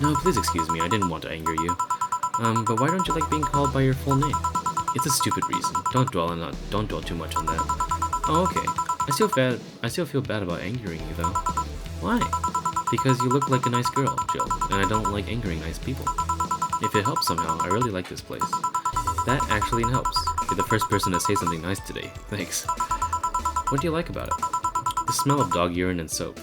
No, please excuse me, I didn't want to anger you. But why don't you like being called by your full name? It's a stupid reason. Don't dwell too much on that. Oh, okay. I still feel bad about angering you, though. Why? Because you look like a nice girl, Jill, and I don't like angering nice people. If it helps somehow, I really like this place. That actually helps. You're the first person to say something nice today. Thanks. What do you like about it? The smell of dog urine and soap.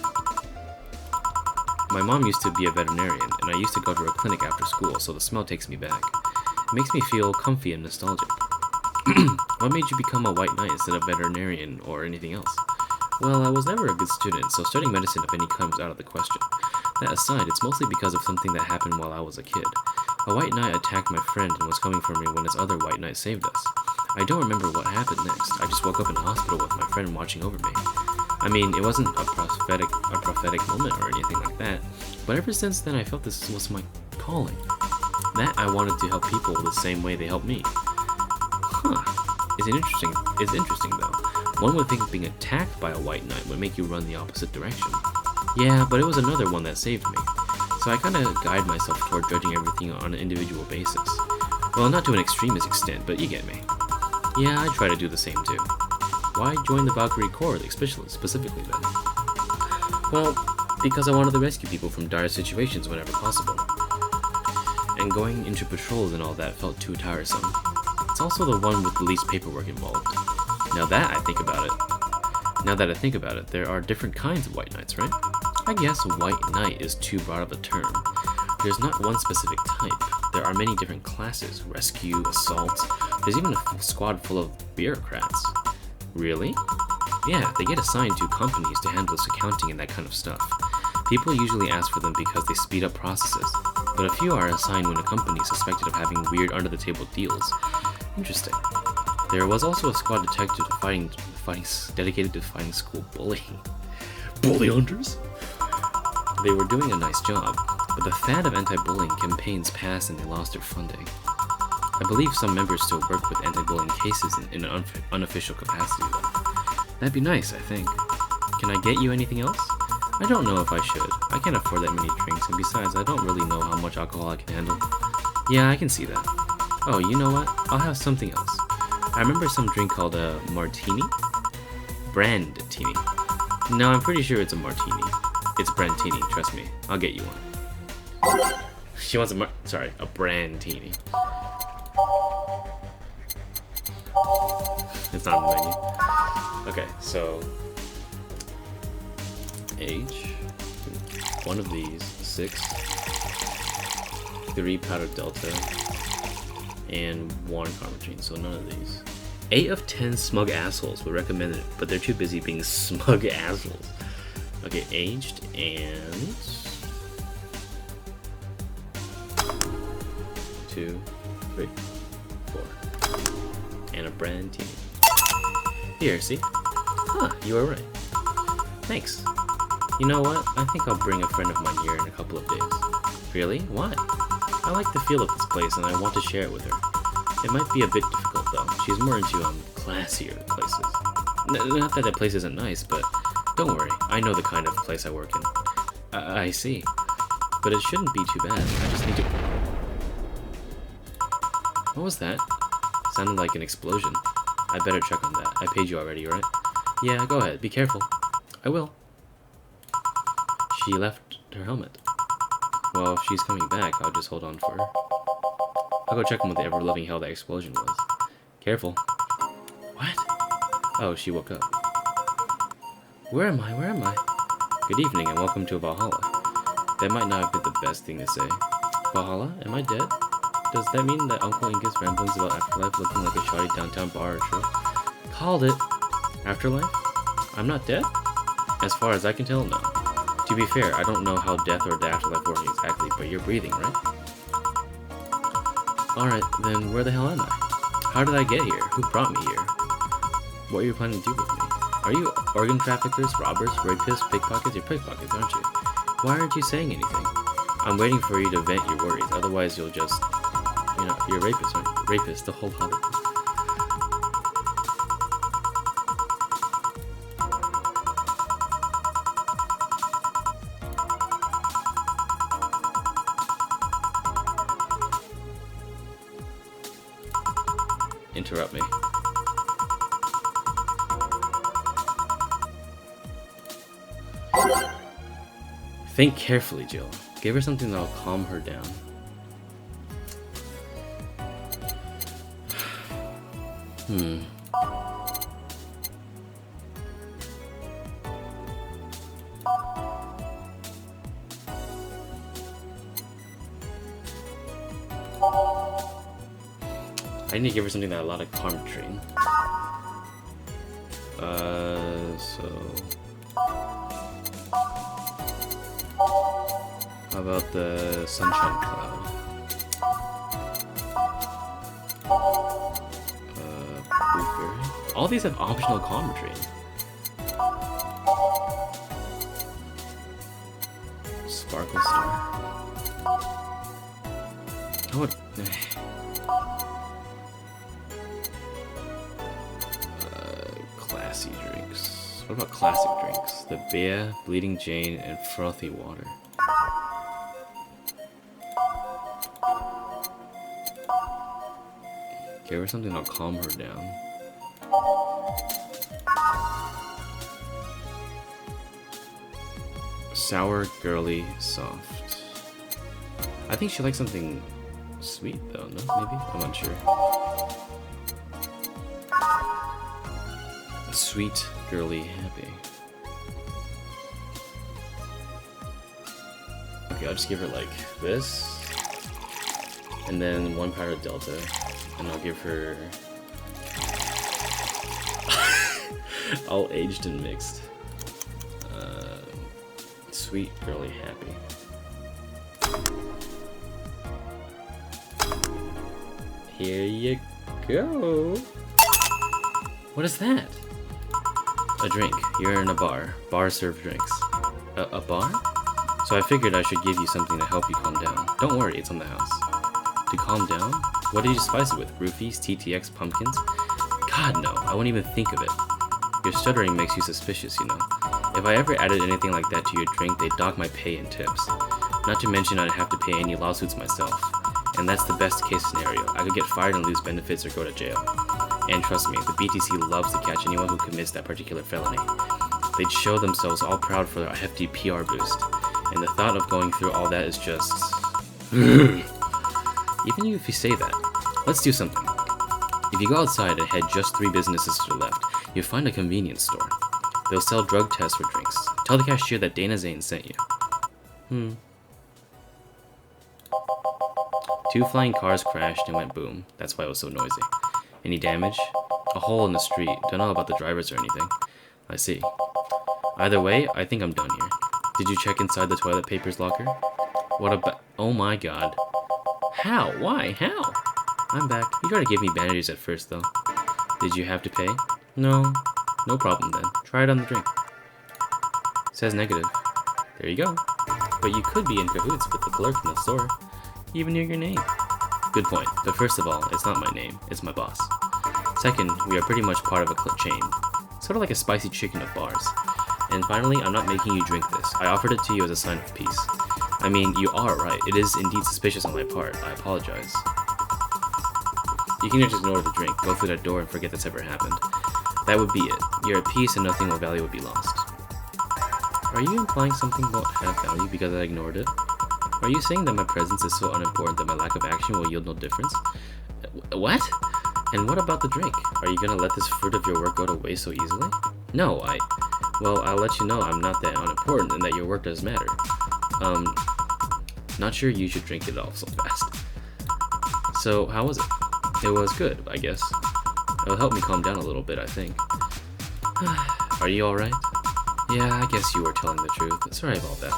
My mom used to be a veterinarian, and I used to go to her clinic after school, so the smell takes me back. It makes me feel comfy and nostalgic. What made you become a white knight instead of veterinarian or anything else? Well, I was never a good student, so studying medicine of any kind was out of the question. That aside, it's mostly because of something that happened while I was a kid. A white knight attacked my friend and was coming for me when his other white knight saved us. I don't remember what happened next. I just woke up in the hospital with my friend watching over me. I mean, it wasn't a prophetic moment or anything like that, but ever since then I felt this was my calling. That I wanted to help people the same way they helped me. It's interesting though. One would think being attacked by a white knight would make you run the opposite direction. Yeah, but it was another one that saved me. So I kinda guide myself toward judging everything on an individual basis. Well, not to an extremist extent, but you get me. Yeah, I try to do the same too. Why join the Valkyrie Corps specifically then? Well, because I wanted to rescue people from dire situations whenever possible. And going into patrols and all that felt too tiresome. It's also the one with the least paperwork involved. Now that I think about it, there are different kinds of white knights, right? I guess white knight is too broad of a term. There's not one specific type. There are many different classes: rescue, assault. There's even a squad full of bureaucrats. Really? Yeah, they get assigned to companies to handle this accounting and that kind of stuff. People usually ask for them because they speed up processes, but a few are assigned when a company is suspected of having weird under-the-table deals. Interesting. There was also a squad dedicated to fighting school bullying. Bully hunters? They were doing a nice job, but the fad of anti-bullying campaigns passed and they lost their funding. I believe some members still work with anti-bullying cases in an unofficial capacity though. That'd be nice, I think. Can I get you anything else? I don't know if I should. I can't afford that many drinks, and besides, I don't really know how much alcohol I can handle. Yeah, I can see that. Oh, you know what? I'll have something else. I remember some drink called a martini? Brandtini. No, I'm pretty sure it's a martini. It's Brandtini, trust me. I'll get you one. She wants a Brandtini. It's not on the menu. Okay, so age, one of these, 6. 3 powder delta, and 1 carmine, so none of these. 8 of 10 smug assholes would recommend it, but they're too busy being smug assholes. Okay, aged and 2, 3, 4, and a brand team. Here, see? Huh, you were right. Thanks. You know what? I think I'll bring a friend of mine here in a couple of days. Really? Why? I like the feel of this place and I want to share it with her. It might be a bit difficult though. She's more into classier places. Not that place isn't nice, but don't worry. I know the kind of place I work in. I see. But it shouldn't be too bad. I just need to... What was that? Sounded like an explosion. I better check on that. I paid you already, right? Yeah, go ahead. Be careful. I will. She left her helmet. Well, if she's coming back, I'll just hold on for her. I'll go check on what the ever-loving hell that explosion was. Careful. What? Oh, she woke up. Where am I? Where am I? Good evening and welcome to Valhalla. That might not have been the best thing to say. Valhalla? Am I dead? Does that mean that Uncle Ingus ramblings about afterlife looking like a shoddy downtown bar or show? Called it. Afterlife? I'm not dead? As far as I can tell, no. To be fair, I don't know how death or the afterlife work exactly, but you're breathing, right? Alright, then where the hell am I? How did I get here? Who brought me here? What are you planning to do with me? Are you organ traffickers, robbers, rapists, pickpockets? You're pickpockets, aren't you? Why aren't you saying anything? I'm waiting for you to vent your worries, otherwise you'll just... You know, you're rapists, aren't you? Rapists, the whole lot of them. Interrupt me. Think carefully, Jill. Give her something that'll calm her down. I need to give her something that a lot of karma train. So how about the sunshine cloud? Blueberry. All these have optional karma train. Sparkle star. I would. Classy drinks. What about classic drinks? The beer, bleeding Jane, and frothy water. Give her something that'll calm her down. Sour, girly, soft. I think she likes something sweet though, no? Maybe? I'm unsure. Sweet, girly, happy. Okay, I'll just give her like this. And then 1 powder delta. And I'll give her... all aged and mixed. Sweet, girly, happy. Here you go. What is that? A drink. You're in a bar. Bars serve drinks. A bar? So I figured I should give you something to help you calm down. Don't worry, it's on the house. To calm down? What did you spice it with? Roofies, TTX, pumpkins? God, no. I wouldn't even think of it. Your stuttering makes you suspicious, you know. If I ever added anything like that to your drink, they'd dock my pay and tips. Not to mention I'd have to pay any lawsuits myself. And that's the best case scenario. I could get fired and lose benefits or go to jail. And trust me, the BTC loves to catch anyone who commits that particular felony. They'd show themselves all proud for their hefty PR boost. And the thought of going through all that is just... Even if you say that, let's do something. If you go outside and head just 3 businesses to the left, you'll find a convenience store. They'll sell drug tests for drinks. Tell the cashier that Dana Zane sent you. 2 flying cars crashed and went boom. That's why it was so noisy. Any damage? A hole in the street. Don't know about the drivers or anything. I see. Either way, I think I'm done here. Did you check inside the toilet paper's locker? What about... Oh my god. How? Why? How? I'm back. You tried to give me bandages at first, though. Did you have to pay? No. No problem, then. Try it on the drink. Says negative. There you go. But you could be in cahoots with the clerk in the store. You even knew your name. Good point. But first of all, it's not my name. It's my boss. Second, we are pretty much part of a chain. Sort of like a spicy chicken of bars. And finally, I'm not making you drink this. I offered it to you as a sign of peace. I mean, you are right. It is indeed suspicious on my part. I apologize. You can just ignore the drink, go through that door, and forget that's ever happened. That would be it. You're at peace and nothing of value would be lost. Are you implying something won't have value because I ignored it? Are you saying that my presence is so unimportant that my lack of action will yield no difference? What? And what about the drink? Are you gonna let this fruit of your work go to waste so easily? No, well, I'll let you know I'm not that unimportant and that your work does matter. Not sure you should drink it off so fast. So, how was it? It was good, I guess. It'll help me calm down a little bit, I think. Are you alright? Yeah, I guess you were telling the truth. Sorry about that.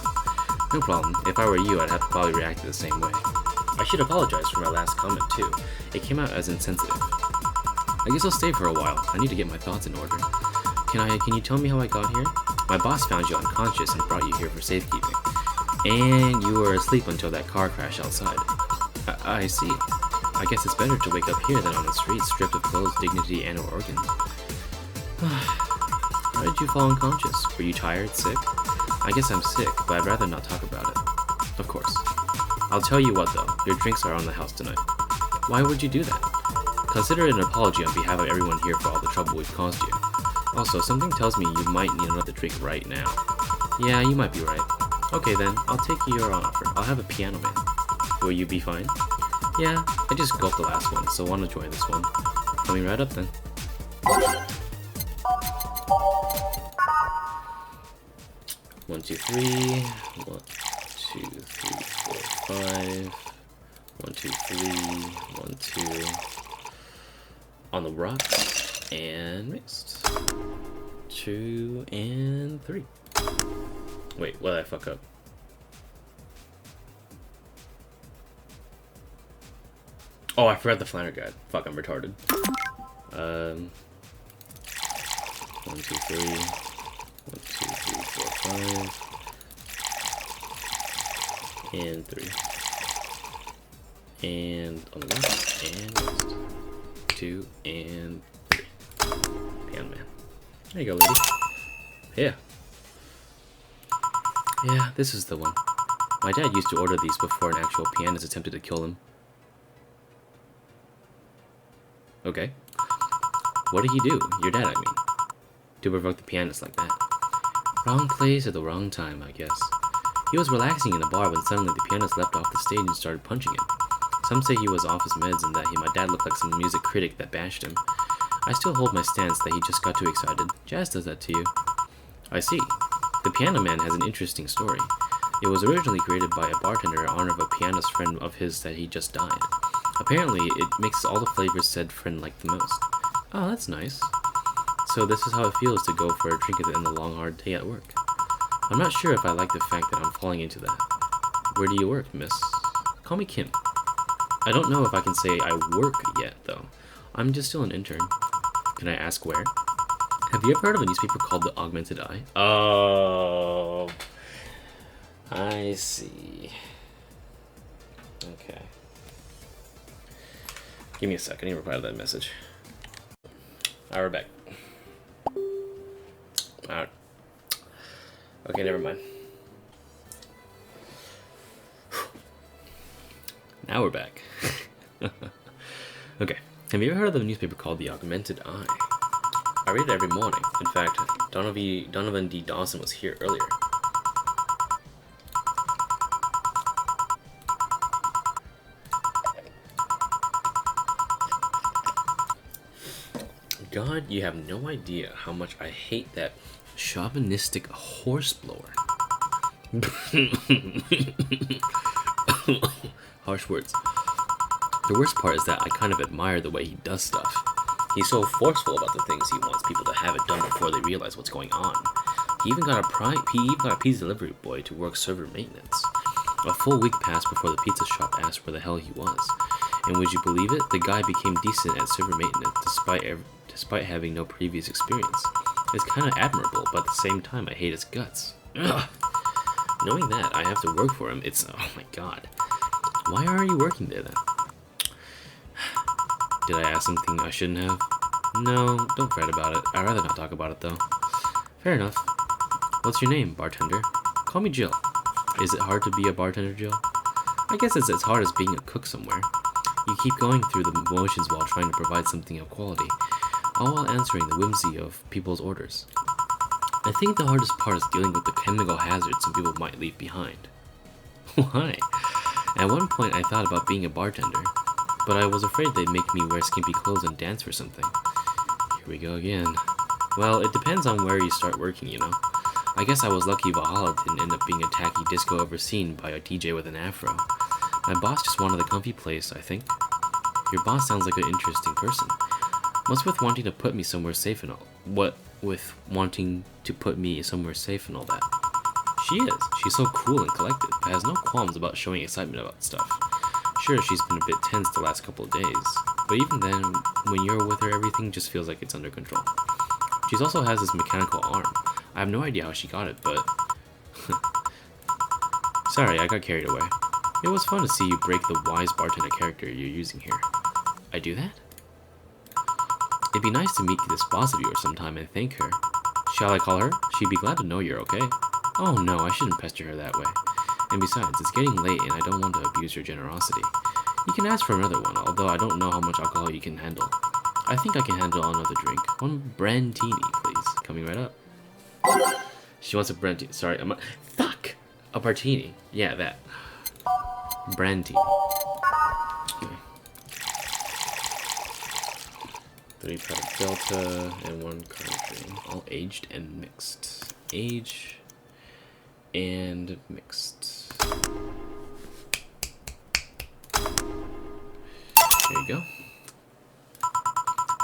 No problem. If I were you, I'd have to probably react the same way. I should apologize for my last comment, too. It came out as insensitive. I guess I'll stay for a while. I need to get my thoughts in order. Can you tell me how I got here? My boss found you unconscious and brought you here for safekeeping. And you were asleep until that car crash outside. I see. I guess it's better to wake up here than on the street, stripped of clothes, dignity, and organs. How did you fall unconscious? Were you tired, sick? I guess I'm sick, but I'd rather not talk about it. Of course. I'll tell you what though, your drinks are on the house tonight. Why would you do that? Consider it an apology on behalf of everyone here for all the trouble we've caused you. Also, something tells me you might need another drink right now. Yeah, you might be right. Okay then, I'll take your offer. I'll have a piano man. Will you be fine? Yeah, I just gulped the last one, so want to join this one. Coming right up then. 1, 2, 3. 1, 2, 3, 4, 5. 1, 2, 3. 1, 2. On the rocks and mixed. 2 and 3. Wait, what did I fuck up? Oh, I forgot the Flanner guide. Fuck, I'm retarded. 1, 2, 3. 1, 2, 3, 4, 5. And 3. And on the left, and next. 2 and 3. Piano man. There you go, lady. Yeah. Yeah, this is the one. My dad used to order these before an actual pianist attempted to kill him. Okay. What did he do? Your dad, I mean. To provoke the pianist like that. Wrong place at the wrong time, I guess. He was relaxing in a bar when suddenly the pianist leapt off the stage and started punching him. Some say he was off his meds and that my dad looked like some music critic that bashed him. I still hold my stance that he just got too excited. Jazz does that to you. I see. The Piano Man has an interesting story. It was originally created by a bartender in honor of a pianist friend of his that he just died. Apparently, it makes all the flavors said friend liked the most. Oh, that's nice. So this is how it feels to go for a drink at the end of a long, hard day at work. I'm not sure if I like the fact that I'm falling into that. Where do you work, miss? Call me Kim. I don't know if I can say I work yet, though. I'm just still an intern. Can I ask where? Have you ever heard of a newspaper called The Augmented Eye? Oh, I see. Okay. Give me a sec. I need to reply to that message. Alright, we're back. Alright. Okay, never mind. Now we're back. Okay. Have you ever heard of the newspaper called The Augmented Eye? I read it every morning. In fact, Donovan D. Dawson was here earlier. God, you have no idea how much I hate that chauvinistic horseblower. Harsh words. The worst part is that I kind of admire the way he does stuff. He's so forceful about the things he wants people to have it done before they realize what's going on. He even got a pizza delivery boy to work server maintenance. A full week passed before the pizza shop asked where the hell he was. And would you believe it? The guy became decent at server maintenance despite having no previous experience. It's kind of admirable, but at the same time I hate his guts. Ugh. Knowing that I have to work for him, it's... oh my god. Why are you working there then? Did I ask something I shouldn't have? No, don't fret about it. I'd rather not talk about it though. Fair enough. What's your name, bartender? Call me Jill. Is it hard to be a bartender, Jill? I guess it's as hard as being a cook somewhere. You keep going through the motions while trying to provide something of quality, all while answering the whimsy of people's orders. I think the hardest part is dealing with the chemical hazards some people might leave behind. Why? At one point I thought about being a bartender, but I was afraid they'd make me wear skimpy clothes and dance for something. Here we go again. Well, it depends on where you start working, you know. I guess I was lucky Valhalla didn't end up being a tacky disco overseen by a DJ with an afro. My boss just wanted a comfy place, I think. Your boss sounds like an interesting person. What's with wanting to put me somewhere safe and all? What with wanting to put me somewhere safe and all that? She is. She's so cool and collected, but has no qualms about showing excitement about stuff. Sure, she's been a bit tense the last couple of days, but even then, when you're with her, everything just feels like it's under control. She also has this mechanical arm. I have no idea how she got it, but... Sorry, I got carried away. It was fun to see you break the wise bartender character you're using here. I do that? It'd be nice to meet this boss of yours sometime and thank her. Shall I call her? She'd be glad to know you're okay. Oh no, I shouldn't pester her that way. And besides, it's getting late and I don't want to abuse your generosity. You can ask for another one, although I don't know how much alcohol you can handle. I think I can handle another drink. One brandini, please. Coming right up. She wants a brandini. Sorry, fuck! A martini. Yeah, that. Brandini. Okay. 3 product delta and 1 country. All aged and mixed. Age and mixed. There you go.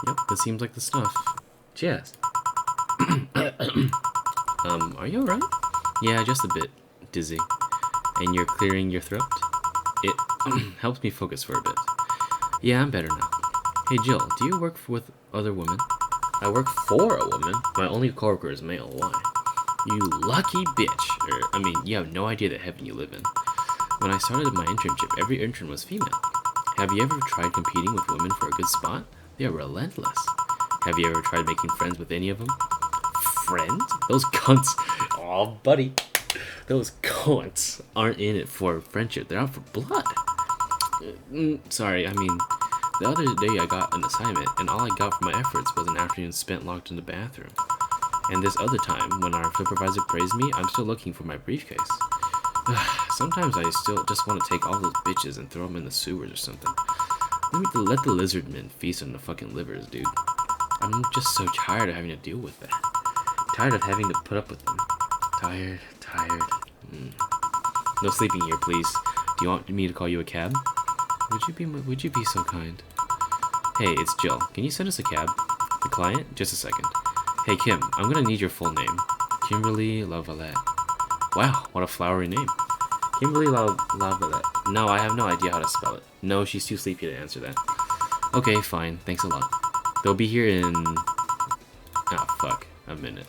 Yep, this seems like the stuff. Cheers. Are you alright? Yeah, just a bit dizzy. And you're clearing your throat? It helps me focus for a bit. Yeah, I'm better now. Hey Jill, do you work with other women? I work for a woman. My only coworker is male. Why? You lucky bitch. You have no idea the heaven you live in. When I started my internship, every intern was female. Have you ever tried competing with women for a good spot? They are relentless. Have you ever tried making friends with any of them? Friends? Those cunts. Aw, buddy. Those cunts aren't in it for friendship. They're out for blood. Sorry, the other day I got an assignment, and all I got for my efforts was an afternoon spent locked in the bathroom. And this other time, when our supervisor praised me, I'm still looking for my briefcase. Sometimes I still just want to take all those bitches and throw them in the sewers or something. Let the lizard men feast on the fucking livers, dude. I'm just so tired of having to deal with that. Tired of having to put up with them. Tired. No sleeping here, please. Do you want me to call you a cab? Would you be so kind? Hey, it's Jill. Can you send us a cab? The client? Just a second. Hey Kim, I'm gonna need your full name. Kimberly Lavalette. Wow, what a flowery name. Kimberly Lavalette. No, I have no idea how to spell it. No, she's too sleepy to answer that. Okay, fine. Thanks a lot. They'll be here in... a minute.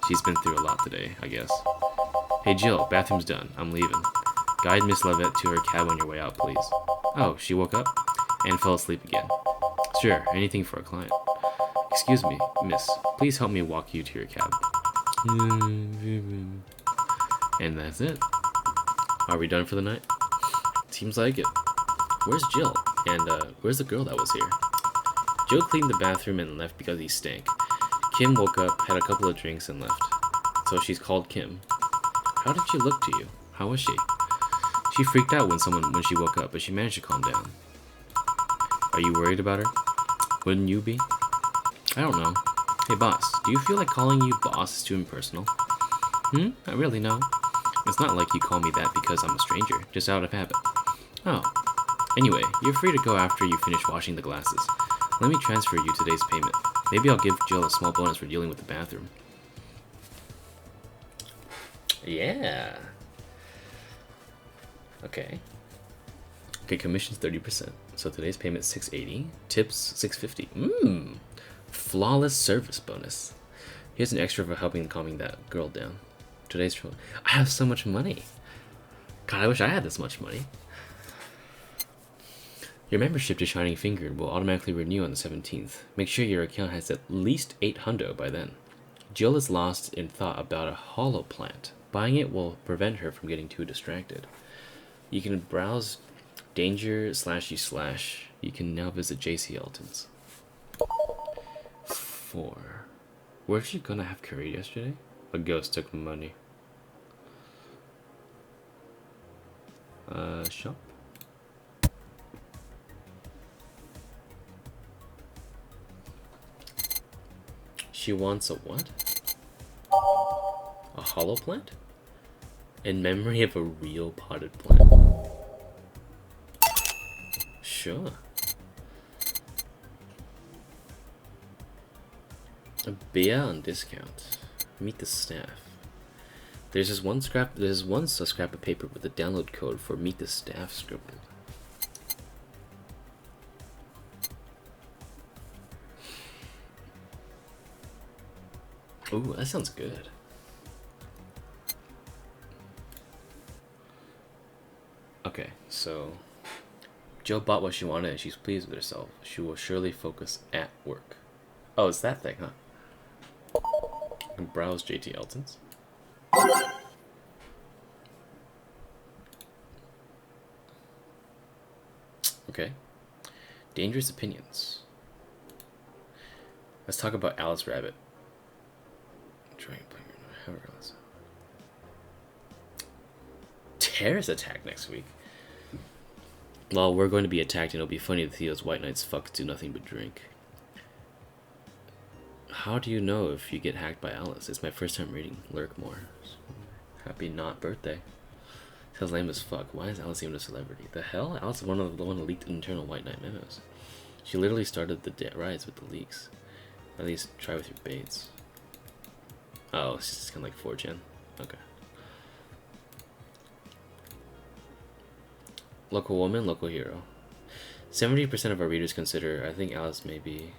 She's been through a lot today, I guess. Hey Jill, bathroom's done. I'm leaving. Guide Miss Lavette to her cab on your way out, please. Oh, she woke up? And fell asleep again. Sure, anything for a client. Excuse me, miss. Please help me walk you to your cab. And that's it. Are we done for the night? Seems like it. Where's Jill? And, where's the girl that was here? Jill cleaned the bathroom and left because he stank. Kim woke up, had a couple of drinks, and left. So she's called Kim. How did she look to you? How was she? She freaked out when she woke up, but she managed to calm down. Are you worried about her? Wouldn't you be? I don't know. Hey boss, do you feel like calling you boss is too impersonal? Not really, no. It's not like you call me that because I'm a stranger, just out of habit. Oh. Anyway, you're free to go after you finish washing the glasses. Let me transfer you today's payment. Maybe I'll give Jill a small bonus for dealing with the bathroom. Yeah. Okay. Okay, commission's 30%. So today's payment $680. Tips $650. Flawless service bonus. Here's an extra for helping calming that girl down. Today's I have so much money. God, I wish I had this much money. Your membership to Shining Finger will automatically renew on the 17th. Make sure your account has at least 800 by then. Jill is lost in thought about a hollow plant. Buying it will prevent her from getting too distracted. You can browse danger //. You can now visit JC Elton's. 4. Weren't you gonna have curry yesterday? A ghost took money. Shop. She wants a what? A hollow plant? In memory of a real potted plant. Sure. A beer on discount. Meet the staff. There's just one scrap. There's once a scrap of paper with a download code for Meet the Staff scribbled. Ooh, that sounds good. Okay, so Jill bought what she wanted and she's pleased with herself. She will surely focus at work. Oh, it's that thing, huh? And browse JT Elton's. Okay. Dangerous opinions. Let's talk about Alice Rabbit. Terrorist attack next week. Well, we're going to be attacked and it'll be funny to see those white knights fucks do nothing but drink. How do you know if you get hacked by Alice? It's my first time reading Lurkmore. Happy not birthday. Sounds lame as fuck. Why is Alice even a celebrity? The hell? Alice is the one who leaked internal White Knight memos. She literally started the riots with the leaks. At least try with your baits. Oh, it's just kind of like 4chan. Okay. Local woman, local hero. 70% of our readers consider, I think Alice may be...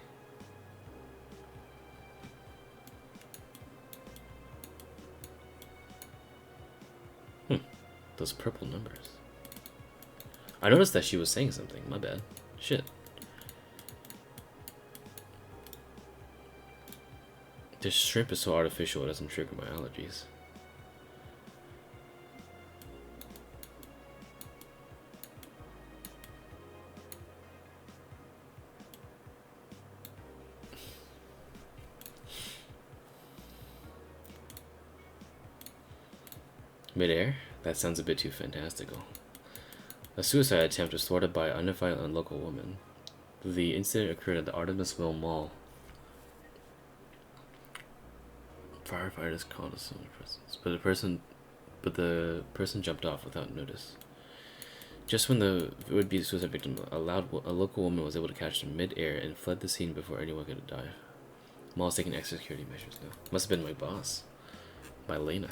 Those purple numbers. I noticed that she was saying something. My bad. Shit. This shrimp is so artificial it doesn't trigger my allergies. Mid-air? That sounds a bit too fantastical. A suicide attempt was thwarted by an unidentified and local woman. The incident occurred at the Artemisville Mall. Firefighters called a similar presence, but the person jumped off without notice. Just when the would-be suicide victim, a local woman was able to catch them mid-air and fled the scene before anyone could die. Mall's taking extra security measures now. Must have been my boss, by Lena.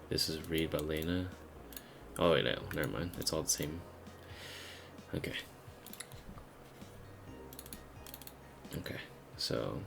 This is read by Lena. Oh wait, no, never mind. It's all the same. Okay. Okay, so